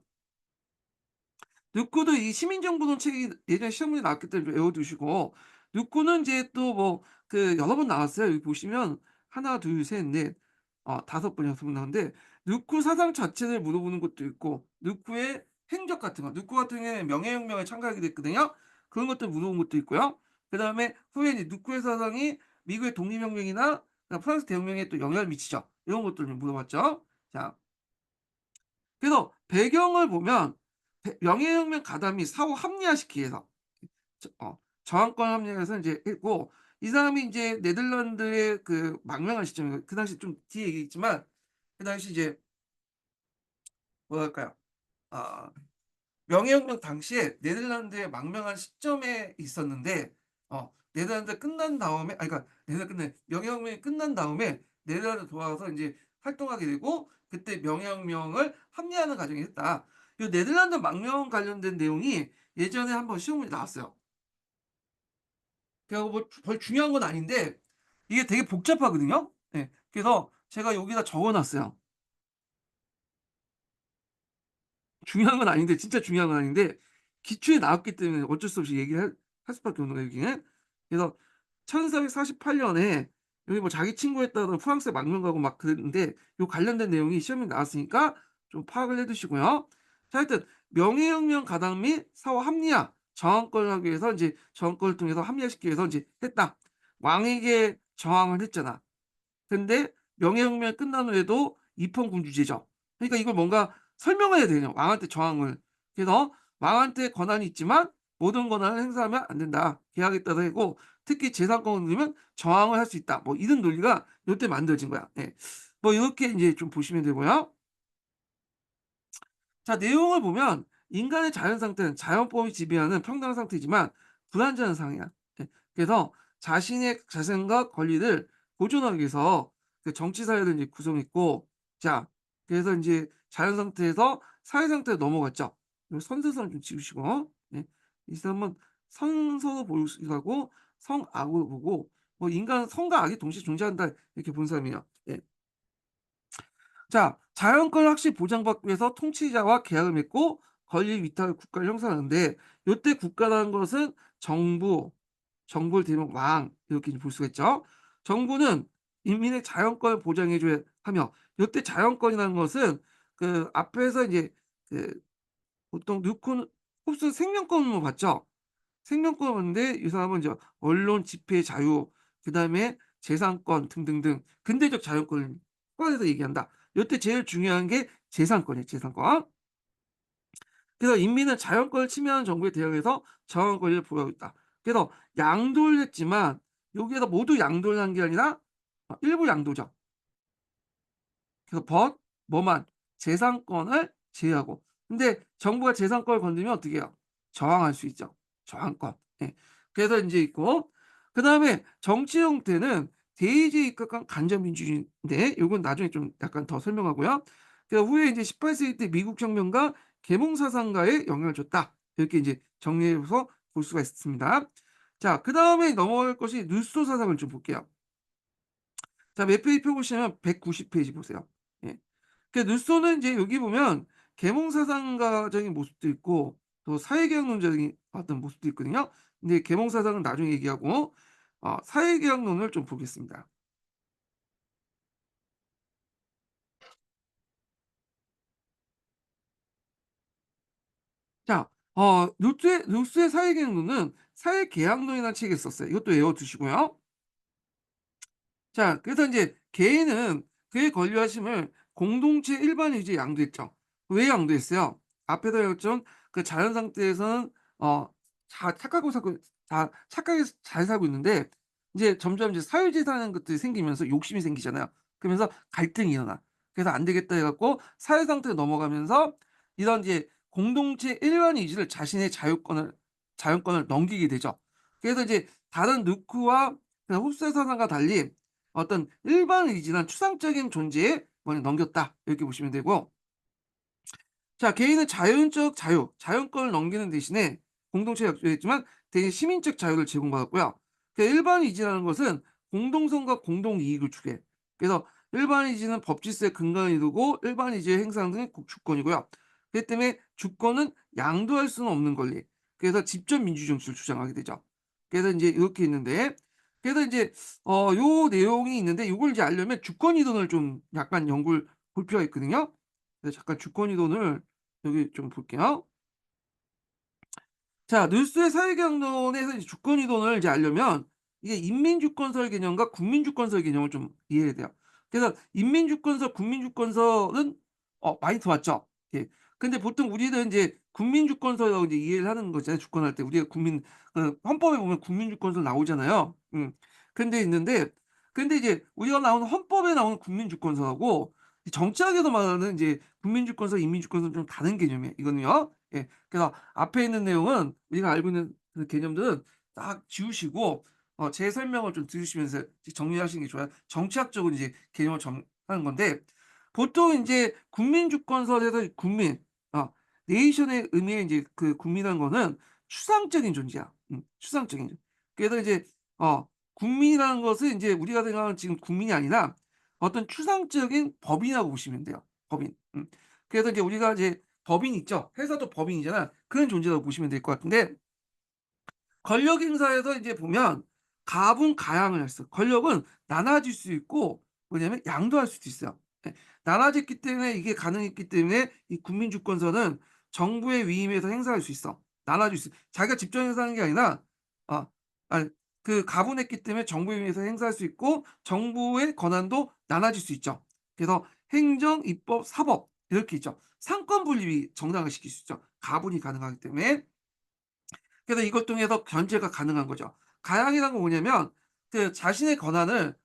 누꾸도 이 시민정부론 책이 예전에 시험 문제 나왔기 때문에 외워 두시고 누꾸는 인제 또 뭐 그 여러 번 나왔어요. 여기 보시면 하나 둘 셋 넷 5번 6번 나오는데 누쿠 사상 자체를 물어보는 것도 있고 누쿠의 행적 같은 거 누쿠 같은 경우에는 명예혁명에 참가하게 됐거든요. 그런 것들 물어본 것도 있고요. 그다음에 후에 이제 누쿠의 사상이 미국의 독립혁명이나 프랑스 대혁명에 또 영향을 미치죠. 이런 것들을 좀 물어봤죠. 자, 그래서 배경을 보면 명예혁명 가담이 사후 합리화시키기 위해서 저항권 합리화해서 인제 했고 이 사람이 인제 네덜란드의 그 망명한 시점이고 그 당시 좀 뒤에 얘기했지만 그 당시 이제 뭐랄까요? 아 명예혁명 당시에 네덜란드에 망명한 시점에 있었는데 네덜란드 끝난 다음에 그러니까 네덜란드 끝내 명예혁명이 끝난 다음에 네덜란드 돌아와서 인제 활동하게 되고 그때 명예혁명을 합리화하는 과정이 했다. 요 네덜란드 망명 관련된 내용이 예전에 한번 시험 문제 나왔어요. 그래 갖고 뭐 별 중요한 건 아닌데 이게 되게 복잡하거든요. 예. 그래서 제가 여기다 적어 놨어요. 중요한 건 아닌데 진짜 중요한 건 아닌데 기출에 나왔기 때문에 어쩔 수 없이 얘기를 할 수밖에 없는 거예요 여기는. 그래서 1448 년에 여기 뭐 자기 친구에 따라 프랑스에 망명 가고 막 그랬는데 요 관련된 내용이 시험에 나왔으니까 좀 파악을 해 두시고요. 자, 하여튼 명예혁명 가담 및 사후 합리화 저항권을 하기 위해서 인제 저항권을 통해서 합리화시키기 위해서 인제 했다. 왕에게 저항을 했잖아. 근데 명예혁명이 끝난 후에도 입헌군주제죠. 그러니까 이걸 뭔가 설명을 해야 되냐 왕한테 저항을. 그래서 왕한테 권한이 있지만 모든 권한을 행사하면 안 된다. 계약에 따라 하고 특히 재산권을 누리면 저항을 할 수 있다. 뭐 이런 논리가 요때 만들어진 거야. 예. 뭐 요렇게 인제 좀 보시면 되고요. 자, 내용을 보면 인간의 자연 상태는 자연법이 지배하는 평등한 상태지만 불완전한 상이야. 예. 그래서 자신의 자생과 권리를 보존하기 위해서 그 정치 사회를 이제 구성했고 자, 그래서 인제 자연 상태에서 사회 상태로 넘어갔죠. 요 선서성을 좀 지우시고 예. 이 사람은 선서로 보이기도 하고 성악으로 보고 뭐 인간은 성과 악이 동시에 존재한다 이렇게 본 사람이에요. 예. 자, 자연권을 확실히 보장받기 위해서 통치자와 계약을 맺고 권리 위탁을 국가를 형성하는데 요때 국가라는 것은 정부, 정부를 대면 왕 이렇게 볼 수가 있죠. 정부는 인민의 자연권을 보장해 줘야 하며 요때 자연권이라는 것은 그 앞에서 이제 그 보통 뉴콘 홉스는 생명권으로 봤죠. 생명권인데 이 사람은 이제 언론 집회 자유 그다음에 재산권 등등등 근대적 자유권을 포괄해서 얘기한다. 요때 제일 중요한 게 재산권이에요, 재산권. 그래서 인민은 자연권을 침해하는 정부에 대응해서 정한 권리를 보유하고 있다. 그래서 양도를 했지만 여기에서 모두 양도를 한 게 아니라 일부 양도죠. 그래서 뭐만 재산권을 제외하고. 근데 정부가 재산권을 건드리면 어떻게 해요? 저항할 수 있죠. 저항권. 예. 그래서 인제 있고 그다음에 정치 형태는 대의제에 입각한 간접민주주의인데 요건 나중에 좀 약간 더 설명하고요. 그 후에 인제 18 세기 때 미국 혁명과 계몽 사상가에 영향을 줬다. 이렇게 인제 정리해서 볼 수가 있습니다. 자, 그다음에 넘어갈 것이 루소 사상을 좀 볼게요. 자, 몇 페이지 펴 보시면 190 페이지 보세요. 예. 그 루소는 인제 여기 보면 계몽사상가적인 모습도 있고 또 사회개혁론적인 어떤 모습도 있거든요. 근데 계몽사상은 나중에 얘기하고 사회개혁론을 좀 보겠습니다. 자, 루스의 사회계획론은 사회계약론이라는 책을 썼어요. 이것도 외워 두시고요. 자, 그래서 인제 개인은 그의 권리와 힘을 공동체 일반 의지에 양도했죠. 왜 양도했어요? 앞에서 배웠던 그 자연 상태에서는 어 자 착하고 살고 다 착하게 잘 살고 있는데 이제 점점 이제 사회재산이라는 것들이 생기면서 욕심이 생기잖아요. 그러면서 갈등이 일어나. 그래서 '안 되겠다.' 해 갖고 사회 상태로 넘어가면서 이런 이제 공동체 일반 의지를 자신의 자율권을 넘기게 되죠. 그래서 이제 다른 누크와 그 흡수의 사상과 달리 어떤 일반 의지나 추상적인 존재에 넘겼다. 이렇게 보시면 되고 자 개인은 자연적 자율권을 넘기는 대신에 공동체에 약속했지만 대신 시민적 자유를 제공받았고요. 일반 의지라는 것은 공동성과 공동이익을 추구해. 그래서 일반 의지는 법 질서의 근간을 이루고 일반 의지의 행사하는 등의 주권이고요. 그렇기 때문에 주권은 양도할 수는 없는 권리. 그래서 직접 민주주의 정치를 주장하게 되죠. 그래서 인제 이렇게 있는데 그래서 인제 요 내용이 있는데 요걸 이제 알려면 주권 이론을 좀 약간 연구를 볼 필요가 있거든요. 그래서 잠깐 주권 이론을 여기 좀 볼게요. 자, 뉴스의 사회경론에서 이제 주권 이동을 이제 알려면 이게 인민주권설 개념과 국민주권설 개념을 좀 이해해야 돼요. 그래서 인민주권설, 국민주권설은 많이 들어봤죠. 예. 근데 보통 우리는 이제 국민주권설이라고 이제 이해를 하는 거잖아요. 주권할 때 우리가 헌법에 보면 국민주권설 나오잖아요. 근데 이제 우리가 나오는 헌법에 나오는 국민주권설하고 이 정치학에서 말하는 이제 국민주권설, 인민주권설은 좀 다른 개념이에요, 이거는요. 예. 그래서 앞에 있는 내용은 우리가 알고 있는 그 개념들은 딱 지우시고 제 설명을 좀 들으시면서 정리하시는 게 좋아요. 정치학적으로 이제 개념을 하는 건데 보통 인제 국민주권설에서 국민 네이션의 의미의 인제 그 국민이라는 거는 추상적인 존재야. 추상적인 존재. 그래서 이제 국민이라는 것은 인제 우리가 생각하는 지금 국민이 아니라 어떤 추상적인 법인이라고 보시면 돼요, 법인. 그래서 이제 우리가 이제 법인 있죠. 회사도 법인이잖아. 그런 존재라고 보시면 될 것 같은데 권력 행사에서 이제 보면 가분가양을 했어. 권력은 나눠질 수 있고 뭐냐면 양도할 수도 있어요. 예. 나눠졌기 때문에 이게 가능했기 때문에 이 국민주권서는 정부의 위임에서 행사할 수 있어. 나눠질 수 자기가 직접 행사하는 게 아니라 어 아니 가분했기 때문에 정부에 의해서 행사할 수 있고 정부의 권한도 나눠질 수 있죠. 그래서 행정, 입법, 사법 이렇게 있죠. 상권 분립이 정당화시킬 수 있죠. 가분이 가능하기 때문에. 그래서 이걸 통해서 견제가 가능한 거죠. 가양이란 건 뭐냐면 자신의 권한을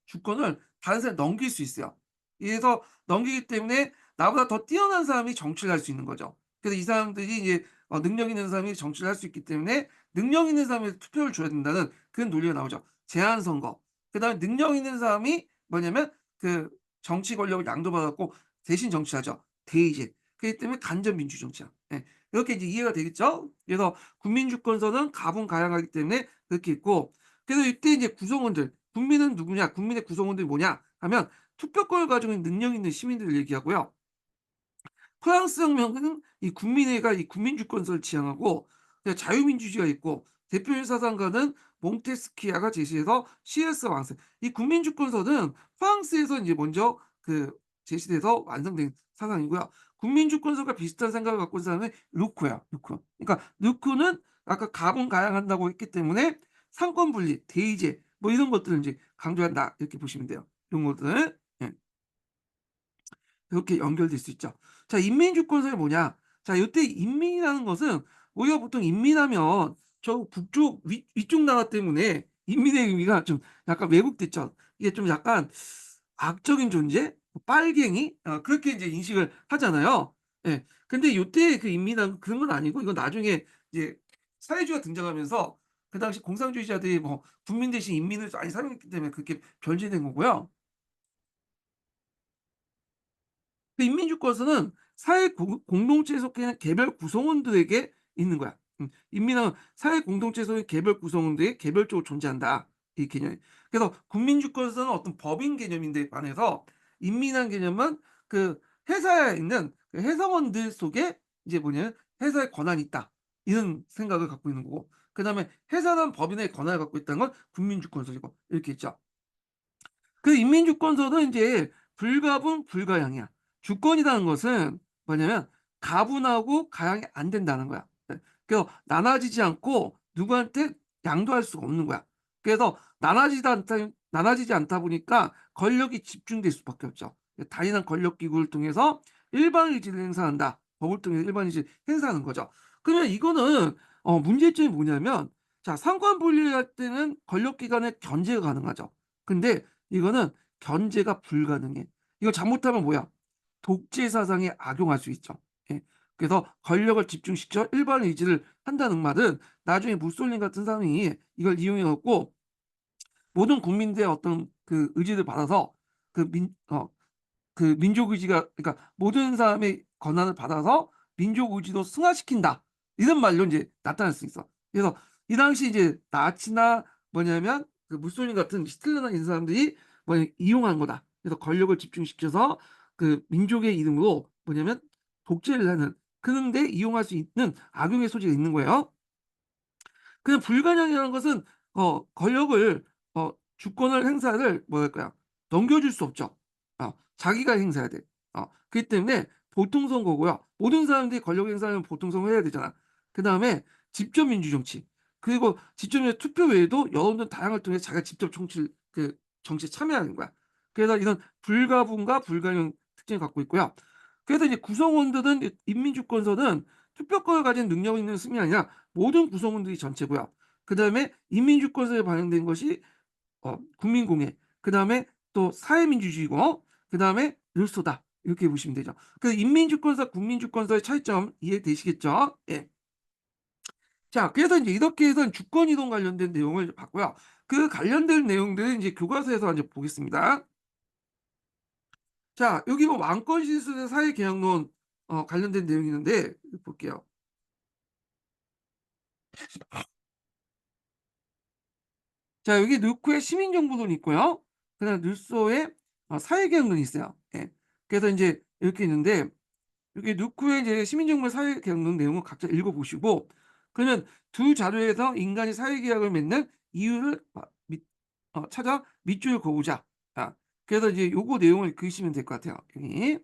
주권을 다른 사람에 넘길 수 있어요. 그래서 넘기기 때문에 나보다 더 뛰어난 사람이 정치를 할 수 있는 거죠. 그래서 이 사람들이 이제 능력 있는 사람이 정치를 할 수 있기 때문에 능력 있는 사람에게 투표를 줘야 된다는 그런 논리가 나오죠. 제한 선거. 그다음에 능력 있는 사람이 뭐냐면 그 정치 권력을 양도받아 갖고 대신 정치하죠. 대의제. 그렇기 때문에 간접 민주 정치야. 예. 이렇게 이제 이해가 되겠죠? 그래서 국민주권서는 가분가양하기 때문에 그렇게 있고 그래서 이때 이제 구성원들 국민은 누구냐? 국민의 구성원들이 뭐냐? 하면 투표권을 가지고 있는 능력 있는 시민들을 얘기하고요. 프랑스 혁명은 이 국민회가 이 국민주권서를 지향하고 자유민주주의가 있고 대표 사상가는 몽테스키아가 제시해서 CS 왕세. 이 국민주권서는 프랑스에서 이제 먼저 제시돼서 완성된 사상이고요. 국민주권서가 비슷한 생각을 갖고 있는 사람은 루크야, 루크. 그러니까 루크는 아까 가분가양한다고 했기 때문에 상권 분리, 대의제 뭐 이런 것들을 이제 강조한다 이렇게 보시면 돼요. 이런 것들. 예. 이렇게 연결될 수 있죠. 자 인민주권설이 뭐냐? 자 요때 인민이라는 것은 우리가 보통 인민하면 저 북쪽 위쪽 나라 때문에 인민의 의미가 좀 약간 왜곡됐죠. 이게 좀 약간 악적인 존재? 뭐 빨갱이? 그렇게 이제 인식을 하잖아요. 예. 근데 요때 그 인민은 그런 건 아니고 이건 나중에 이제 사회주의가 등장하면서 그 당시 공산주의자들이 뭐 국민 대신 인민을 많이 사용했기 때문에 그렇게 변질된 거고요. 인민주권서는 사회 공동체에 속해 있는 개별 구성원들에게 있는 거야. 인민은 사회 공동체에 속해 있는 개별 구성원들이 개별적으로 존재한다. 이 개념이. 그래서 국민주권서는 어떤 법인 개념인데 반해서 인민이라는 개념은 회사에 있는 회사원들 속에 이제 뭐냐면 회사의 권한이 있다. 이런 생각을 갖고 있는 거고 그다음에 회사는 법인의 권한을 갖고 있다는 건 국민주권서이고 이렇게 있죠. 인민주권서는 인제 불가분 불가양이야. 주권이라는 것은 뭐냐면 가분하고 가양이 안 된다는 거야. 그래서 나눠지지 않고 누구한테 양도할 수가 없는 거야. 그래서 나눠지지 않다 보니까 권력이 집중될 수밖에 없죠. 단일한 권력 기구를 통해서 일반 의지를 행사한다. 법을 통해서 일반 의지를 행사하는 거죠. 그러면 이거는 문제점이 뭐냐면, 자, 상관 분리할 때는 권력 기관의 견제가 가능하죠. 근데 이거는 견제가 불가능해. 이거 잘못하면 뭐야? 독재 사상에 악용할 수 있죠. 예. 그래서 권력을 집중시켜 일반 의지를 한다는 말은 나중에 무솔린 같은 사람이 이걸 이용해 갖고 모든 국민들의 어떤 그 의지를 받아서 그 민족 의지가, 그러니까 모든 사람의 권한을 받아서 민족 의지도 승화시킨다. 이런 말로 이제 나타날 수 있어. 그래서 이 당시 이제 나치나 뭐냐면 그 무솔린 같은 히틀러나 이런 사람들이 이용한 거다. 그래서 권력을 집중시켜서 그 민족의 이름으로 뭐냐면 독재를 하는, 그런데 이용할 수 있는 악용의 소지가 있는 거예요. 그냥 불가능이라는 것은 권력을 주권을 행사를 뭐랄까요? 넘겨줄 수 없죠. 자기가 행사해야 돼. 그렇기 때문에 보통 선거고요. 모든 사람들이 권력 행사하면 보통 선거 해야 되잖아. 그다음에 직접 민주 정치. 그리고 직접 투표 외에도 여론전 다양을 통해 자기가 직접 정치에 참여하는 거야. 그래서 이런 불가분과 불가능 특징을 갖고 있고요. 그래서 이제 구성원들은, 인민주권서는 투표권을 가진 능력 있는 승이 아니라 모든 구성원들이 전체고요. 그다음에 인민주권서에 반영된 것이 국민공예, 그다음에 또 사회민주주의고, 그다음에 르소다, 이렇게 보시면 되죠. 그래서 인민주권서, 국민주권서의 차이점 이해되시겠죠? 예. 자, 그래서 이제 이렇게 해서 주권 이동 관련된 내용을 봤고요. 그 관련된 내용들은 이제 교과서에서 이제 보겠습니다. 자, 여기 뭐 왕권 실수의 사회 개혁론 관련된 내용이 있는데 볼게요. 자, 여기 누크의 시민정부론이 있고요. 그다음 누소의 사회개혁론이 있어요. 예. 그래서 이제 이렇게 있는데, 여기 누크의 이제 시민정부 사회개혁론 내용을 각자 읽어보시고, 그러면 두 자료에서 인간이 사회계약을 맺는 이유를 찾아 밑줄 그어보자. 그래서 이제 요거 내용을 읽으시면 될 것 같아요. 여기.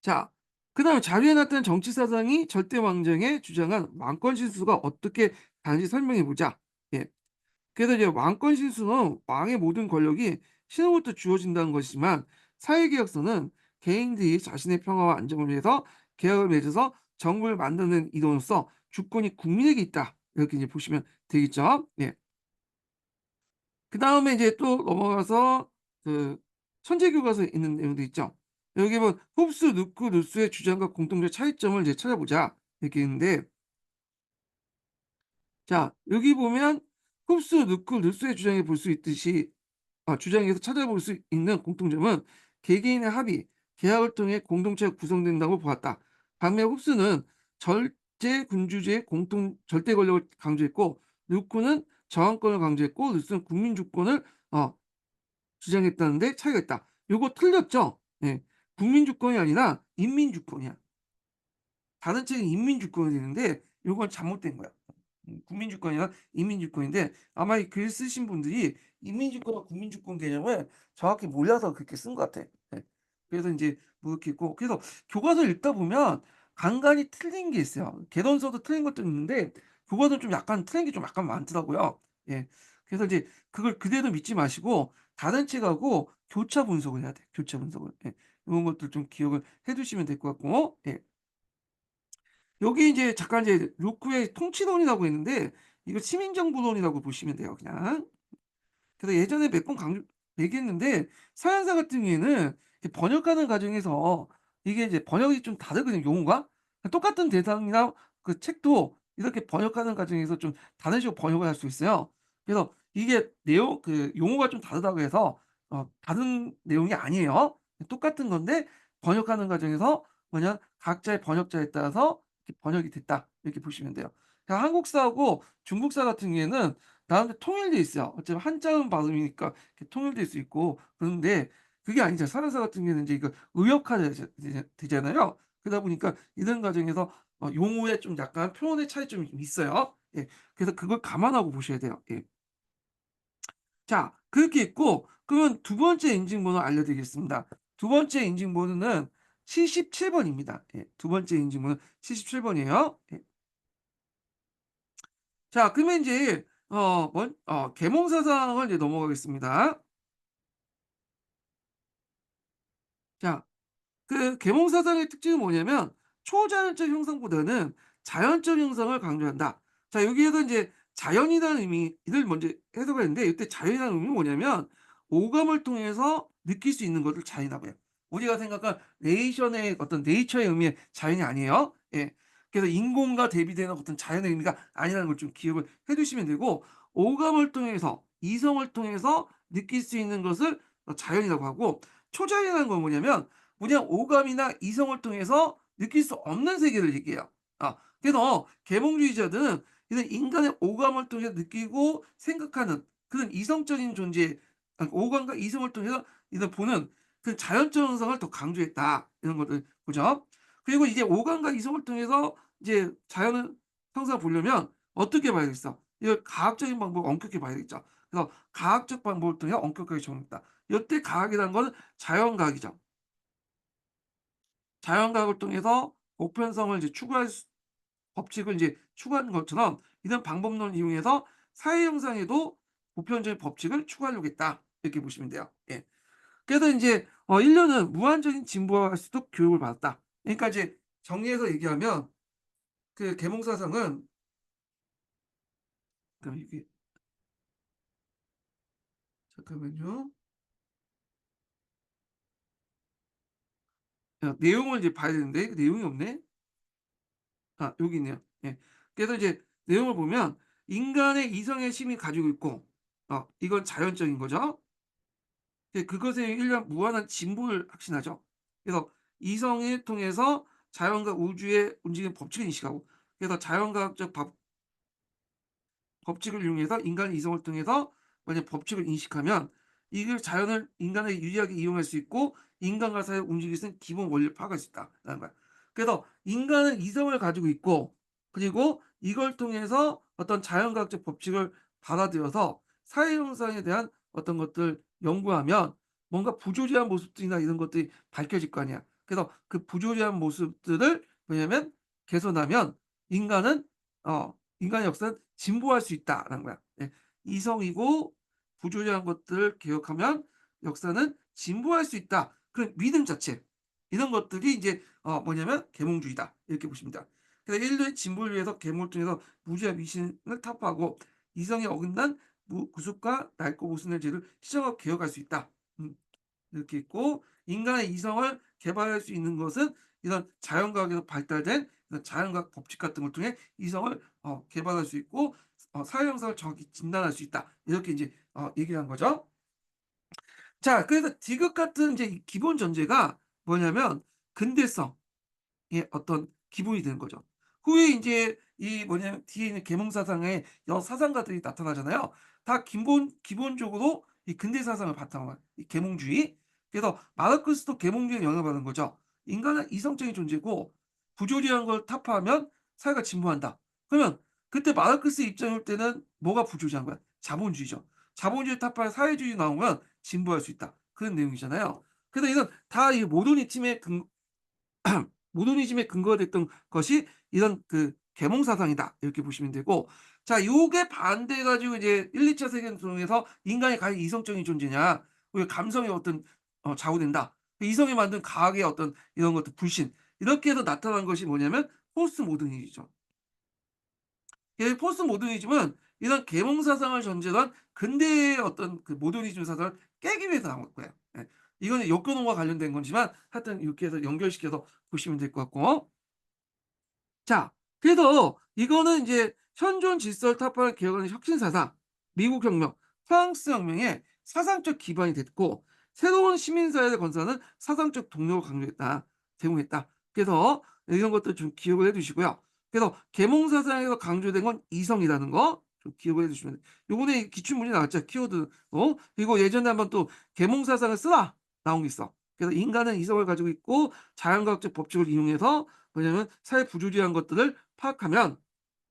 자, 그다음에 자료에 나타난 정치 사상이 절대 왕정에 주장한 왕권 실수가 어떻게 다른지 설명해 보자. 예. 그래서 이제 왕권 실수는 왕의 모든 권력이 신으로부터 주어진다는 것이지만, 사회개혁서는 개인들이 자신의 평화와 안정을 위해서 계약을 맺어서 정부를 만드는 이론으로서 주권이 국민에게 있다. 이렇게 이제 보시면 되겠죠. 예. 그 다음에 이제 또 넘어가서 그 천재교과서에 있는 내용도 있죠. 여기 뭐 홉스, 누크, 루스의 주장과 공통적 차이점을 이제 찾아보자, 이렇게 있는데, 자, 여기 보면 홉스, 누크, 루스의 주장에 볼 수 있듯이, 주장에서 찾아볼 수 있는 공통점은 개개인의 합의, 계약을 통해 공동체가 구성된다고 보았다. 반면 홉스는 절제 군주제의 절대 권력을 강조했고, 루크는 저항권을 강조했고, 루스는 국민 주권을 주장했다는데 차이가 있다. 요거 틀렸죠? 예. 국민 주권이 아니라 인민 주권이야. 다른 책은 인민 주권이 되는데 요건 잘못된 거야. 국민주권이나 인민주권인데, 아마 이 글 쓰신 분들이 인민주권과 국민주권 개념을 정확히 몰라서 그렇게 쓴 것 같아. 네. 그래서 이제 뭐 이렇게 있고, 그래서 교과서 읽다 보면 간간이 틀린 게 있어요. 개론서도 틀린 것도 있는데 교과서는 좀 약간 틀린 게 좀 약간 많더라고요. 예. 그래서 이제 그걸 그대로 믿지 마시고 다른 책하고 교차 분석을 해야 돼. 교차 분석을. 예. 이런 것들 좀 기억을 해두시면 될 것 같고, 예. 여기 이제 잠깐 이제 루크의 통치론이라고 있는데, 이거 시민정부론이라고 보시면 돼요, 그냥. 그래서 예전에 몇 번 얘기했는데, 서양사 같은 경우에는 번역하는 과정에서 이게 이제 번역이 좀 다르거든요, 용어가. 똑같은 대상이나 그 책도 이렇게 번역하는 과정에서 좀 다른 식으로 번역을 할 수 있어요. 그래서 이게 용어가 좀 다르다고 해서 다른 내용이 아니에요. 똑같은 건데 번역하는 과정에서 각자의 번역자에 따라서 이렇게 번역이 됐다, 이렇게 보시면 돼요. 그러니까 한국사하고 중국사 같은 경우에는 나름대로 통일돼 있어요. 어차피 한자음 발음이니까 이렇게 통일될 수 있고, 그런데 그게 아니죠. 서양사 같은 경우에는 이제 이거 되잖아요. 그러다 보니까 이런 과정에서 용어에 좀 약간 표현의 차이점이 좀 있어요. 예. 그래서 그걸 감안하고 보셔야 돼요. 예. 자, 그렇게 있고, 그러면 두 번째 인증번호 알려드리겠습니다. 두 번째 인증번호는 77번입니다. 예. 두 번째 인증문은 77번이에요. 예. 자, 그러면 이제 계몽사상을 이제 넘어가겠습니다. 자, 그 계몽사상의 특징은 뭐냐면 초자연적 형상보다는 자연적 형상을 강조한다. 자, 여기에서 이제 자연이라는 의미를 먼저 해석을 했는데 이때 자연이라는 의미는 뭐냐면 오감을 통해서 느낄 수 있는 것을 자연이라고 해요. 우리가 생각한 네이션의 어떤 네이처의 의미의 자연이 아니에요. 예. 그래서 인공과 대비되는 어떤 자연의 의미가 아니라는 걸 좀 기억을 해 두시면 되고 오감을 통해서 이성을 통해서 느낄 수 있는 것을 자연이라고 하고 초자연이라는 건 뭐냐면 그냥 오감이나 이성을 통해서 느낄 수 없는 세계를 얘기해요. 그래서 계몽주의자들은 이런 인간의 오감을 통해서 느끼고 생각하는 그런 이성적인 존재, 오감과 이성을 통해서 이런 보는 그 자연적 현상을 더 강조했다. 이런 것들 보죠. 그리고 이제 오감과 이성을 통해서 이제 자연을 형상을 보려면 어떻게 봐야겠어? 이걸 과학적인 방법을 엄격히 봐야겠죠. 그래서 과학적 방법을 통해 엄격하게 적용했다. 이때 과학이라는 것은 자연과학이죠. 자연과학을 통해서 보편성을 이제 추구할 법칙을 이제 추구하는 것처럼 이런 방법론을 이용해서 사회 형상에도 보편적인 법칙을 추구하려고 했다. 이렇게 보시면 돼요. 예. 그래서 인제 인류는 무한적인 진보할 수 있도록 교육을 받았다. 그러니까 이제 정리해서 얘기하면 그 계몽사상은 그럼 이게 잠깐만요. 내용을 이제 봐야 되는데 그 내용이 없네. 여기 있네요. 예. 그래서 이제 내용을 보면 인간의 이성의 힘이 가지고 있고 이건 자연적인 거죠. 그것에 일련 무한한 진보를 확신하죠. 그래서 이성을 통해서 자연과 우주의 움직이는 법칙을 인식하고 그래서 자연과학적 법칙을 이용해서 인간의 이성을 통해서 만약 법칙을 인식하면 이걸 자연을 인간에 유리하게 이용할 수 있고 인간과 사회를 움직일 수 있는 기본 원리를 파악할 수 있다라는 거야. 그래서 인간은 이성을 가지고 있고 그리고 이걸 통해서 어떤 자연과학적 법칙을 받아들여서 사회 형상에 대한 어떤 것들 연구하면 뭔가 부조리한 모습들이나 이런 것들이 밝혀질 거 아니야. 그래서 그 부조리한 모습들을 뭐냐면 개선하면 인간은 인간의 역사는 진보할 수 있다라는 거야. 예. 이성이고 부조리한 것들을 개혁하면 역사는 진보할 수 있다. 그런 믿음 자체. 이런 것들이 이제 뭐냐면 계몽주의다. 이렇게 보시면 됩니다. 그래서 인류의 진보를 위해서 계몽을 통해서 무지와 미신을 타파하고 이성에 어긋난 구습과 낡고 모순의 죄를 시정하고 개혁할 수 있다. 음. 이렇게 있고 인간의 이성을 개발할 수 있는 것은 이런 자연과학에서 발달된 이런 자연과학 법칙 같은 걸 통해 이성을 개발할 수 있고 사회 형성을 정확히 진단할 수 있다. 이렇게 이제 얘기를 한 거죠. 자, 그래서 디귿 같은 이제 이 기본 전제가 뭐냐면 근대성. 예 어떤 기본이 되는 거죠. 후에 인제 이 뭐냐면 뒤에 있는 계몽사상의 여러 사상가들이 나타나잖아요. 다 기본적으로 이 근대 사상을 바탕으로 한 이 계몽주의. 그래서 마르크스도 계몽주의에 영향을 받은 거죠. 인간은 이성적인 존재고 부조리한 걸 타파하면 사회가 진보한다. 그러면 그때 마르크스 입장일 때는 뭐가 부조리한 거야? 자본주의죠. 자본주의 타파해 사회주의 나오면 진보할 수 있다. 그런 내용이잖아요. 그래서 이건 다 이 모더니즘의 모더니즘에 근거가 됐던 것이 이런 그 계몽사상이다. 이렇게 보시면 되고 자 요게 반대해 가지고 이제 1-2차 세계대전에서 인간이 과연 이성적인 존재냐 왜 감성에 어떤 좌우된다. 이성이 만든 과학의 어떤 이런 것들 불신 이렇게 해서 나타난 것이 뭐냐면 포스트 모더니즘이죠. 이 포스트 모더니즘은 이런 계몽사상을 전제로 한 근대의 어떤 그 모더니즘 사상을 깨기 위해서 나온 거예요. 예. 이거는 역교동과 관련된 거지만 하여튼 이렇게 해서 연결시켜서 보시면 될 것 같고 자 그래서 이거는 인제 현존 질서를 타파하는 개혁하는 혁신사상, 미국 혁명, 프랑스 혁명의 사상적 기반이 됐고 새로운 시민사회를 건설하는 사상적 동력을 강조했다. 제공했다. 그래서 이런 것들 좀 기억을 해 두시고요. 그래서 계몽사상에서 강조된 건 이성이라는 거 좀 기억을 해 두시면 요번에 기출문제 나왔죠. 키워드. 그리고 예전에 한번 또 "계몽사상을 쓰라." 나온 게 있어. 그래서 인간은 이성을 가지고 있고 자연과학적 법칙을 이용해서 왜냐면 사회 부조리한 것들을 파악하면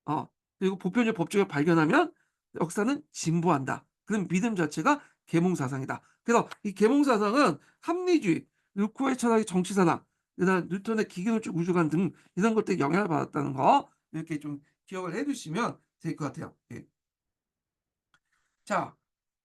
어 그리고 보편적 법칙을 발견하면 역사는 진보한다. 그런 믿음 자체가 계몽사상이다. 그래서 이 계몽사상은 합리주의, 루코의 철학의 정치사상 그다음 뉴턴의 기계론적 우주관 등 이런 것들에 영향을 받았다는 거 이렇게 좀 기억을 해 두시면 될 것 같아요. 예. 자,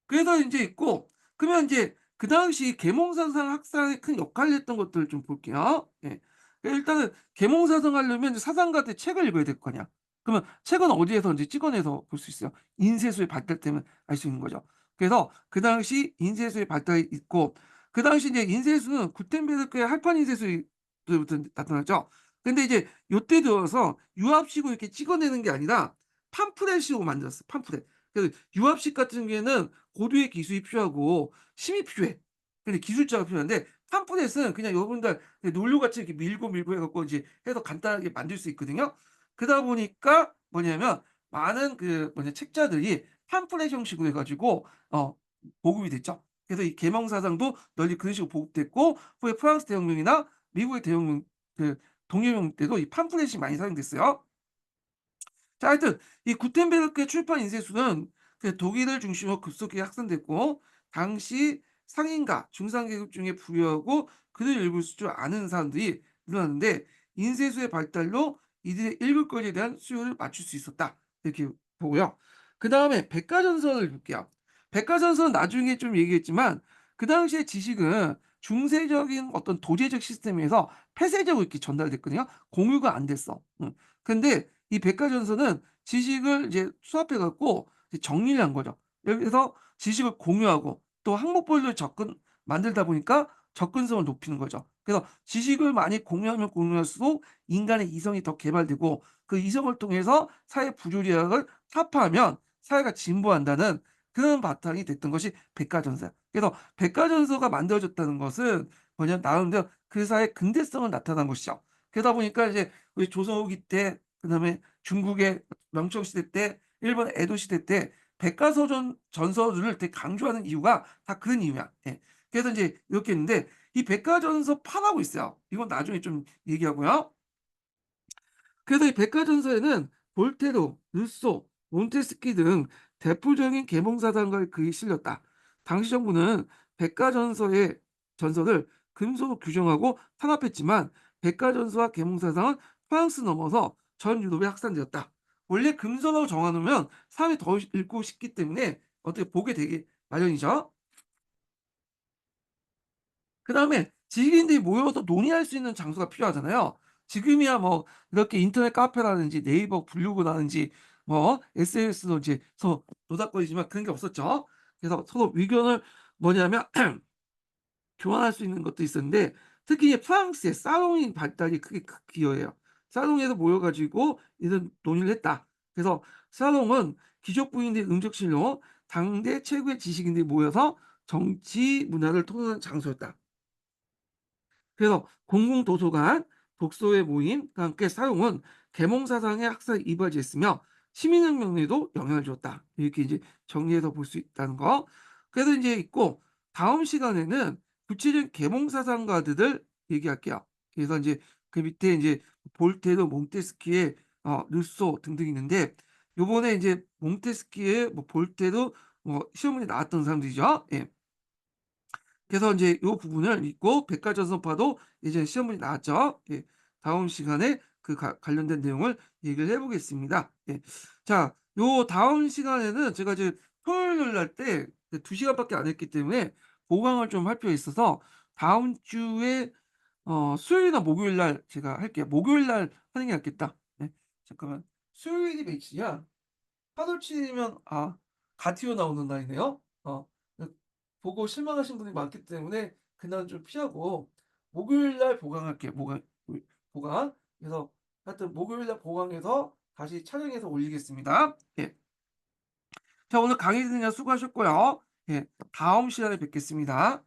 그래서 인제 있고 그러면 인제 그 당시 계몽사상 학살에 큰 역할을 했던 것들을 좀 볼게요. 예. 일단은 계몽사상 하려면 이제 사상가들의 책을 읽어야 될 거 아니야. 그러면 책은 어디에서 인제 찍어내서 볼 수 있어요? 인쇄소의 발달 때문에 알 수 있는 거죠. 그래서 그 당시 인쇄소의 발달이 있고 그 당시 인제 인쇄소는 구텐베르크의 할판 인쇄소부터 나타났죠. 근데 이제 요때 들어서 유압식으로 이렇게 찍어내는 게 아니라 팜프렛식으로 만들었어, 팜프렛. 그 유압식 같은 경우에는 고도의 기술이 필요하고 힘이 필요해. 근데 기술자가 필요한데 팜프렛은 그냥 여러분들 논료같이 이렇게 밀고 밀고 해 갖고 이제 해서 간단하게 만들 수 있거든요. 그러다 보니까 뭐냐면 많은 그 뭐냐 책자들이 팜프렛 형식으로 해 가지고 보급이 됐죠. 그래서 이 계몽사상도 널리 그런 식으로 보급됐고 후에 프랑스 대혁명이나 미국의 대혁명 그 동해혁명 때도 이 팜프렛이 많이 사용됐어요. 자, 하여튼 이 구텐베르크의 출판 인쇄술은 그 독일을 중심으로 급속히 확산됐고 당시 상인과 중산 계급 중에 부유하고 그들 일부를 쓸 줄 아는 사람들이 늘어났는데 인쇄술의 발달로 이들의 읽을 거리에 대한 수요를 맞출 수 있었다. 이렇게 보고요. 그다음에 백과전선을 볼게요. 백과전선은 나중에 좀 얘기했지만 그 당시의 지식은 중세적인 어떤 도제적 시스템에서 폐쇄적으로 이렇게 전달됐거든요. 공유가 안 됐어. 근데 이 백과전선은 지식을 이제 수합해 갖고 이제 정리를 한 거죠. 여기서 지식을 공유하고 또 항목별로 접근 만들다 보니까 접근성을 높이는 거죠. 그래서 지식을 많이 공유하면 공유할수록 인간의 이성이 더 개발되고 그 이성을 통해서 사회 부조리학을 타파하면 사회가 진보한다는 그런 바탕이 됐던 것이 백과전서야. 그래서 백과전서가 만들어졌다는 것은 뭐냐면 나름대로 그 사회의 근대성을 나타난 것이죠. 그러다 보니까 이제 우리 조선 후기 때 그다음에 중국의 명청 시대 때 일본 에도 시대 때 백과서전 전서를 되게 강조하는 이유가 다 그런 이유야. 예. 그래서 인제 이렇게 했는데 이 백과전서판하고 있어요. 이건 나중에 좀 얘기하고요. 그래서 이 백과전서에는 볼테로, 루소, 몬테스키 등 대표적인 계몽사상가의 글이 실렸다. 당시 정부는 백과전서의 전서를 금소로 규정하고 탄압했지만 백과전서와 계몽사상은 프랑스 넘어서 전 유럽에 확산되었다. 원래 금서로 정해 놓으면 사람이 더 읽고 싶기 때문에 어떻게 보게 되기 마련이죠. 그다음에 지식인들이 모여서 논의할 수 있는 장소가 필요하잖아요. 지금이야 뭐 이렇게 인터넷 카페라든지 네이버 블로그라든지 뭐 SNS로 이제 서로 노닥거리지만 그런 게 없었죠. 그래서 서로 의견을 뭐냐면 교환할 수 있는 것도 있었는데 특히 프랑스의 사롱의 발달이 크게 기여해요. 사롱에서 모여 가지고 이런 논의를 했다. 그래서 사롱은 귀족 부인들의 응접실로 당대 최고의 지식인들이 모여서 정치 문화를 토론하는 장소였다. 그래서 공공도서관, 독서회 모임과 함께 사용은 계몽사상의 학살에 이바지했으며 시민혁명에도 영향을 줬다. 이렇게 이제 정리해서 볼 수 있다는 거. 그래서 이제 있고 다음 시간에는 구체적인 계몽사상가들을 얘기할게요. 그래서 이제 그 밑에 이제 볼테르, 몽테스키에 루소 등등 있는데 요번에 이제 몽테스키에 뭐 볼테르 뭐 시험 문제 나왔던 사람들이죠. 예. 그래서 인제 요 부분을 읽고 백과전선파도 예전에 시험 문제 나왔죠. 예. 다음 시간에 그 관련된 내용을 얘기를 해 보겠습니다. 예. 자, 요 다음 시간에는 제가 이제 토요일 날 때 그 2 시간밖에 안 했기 때문에 보강을 좀 할 필요가 있어서 다음 주에 수요일이나 목요일 날 제가 할게요. 목요일 날 하는 게 낫겠다. 네. 잠깐만. 수요일이 며칠이야? 8월 7 일이면 가티오 나오는 날이네요. 그 보고 실망하신 분이 많기 때문에 그날은 좀 피하고 목요일 날 보강할게요. 보강. 그래서 하여튼 목요일 날 보강해서 다시 촬영해서 올리겠습니다. 예. 자, 오늘 강의 듣느라 수고하셨고요. 예. 다음 시간에 뵙겠습니다.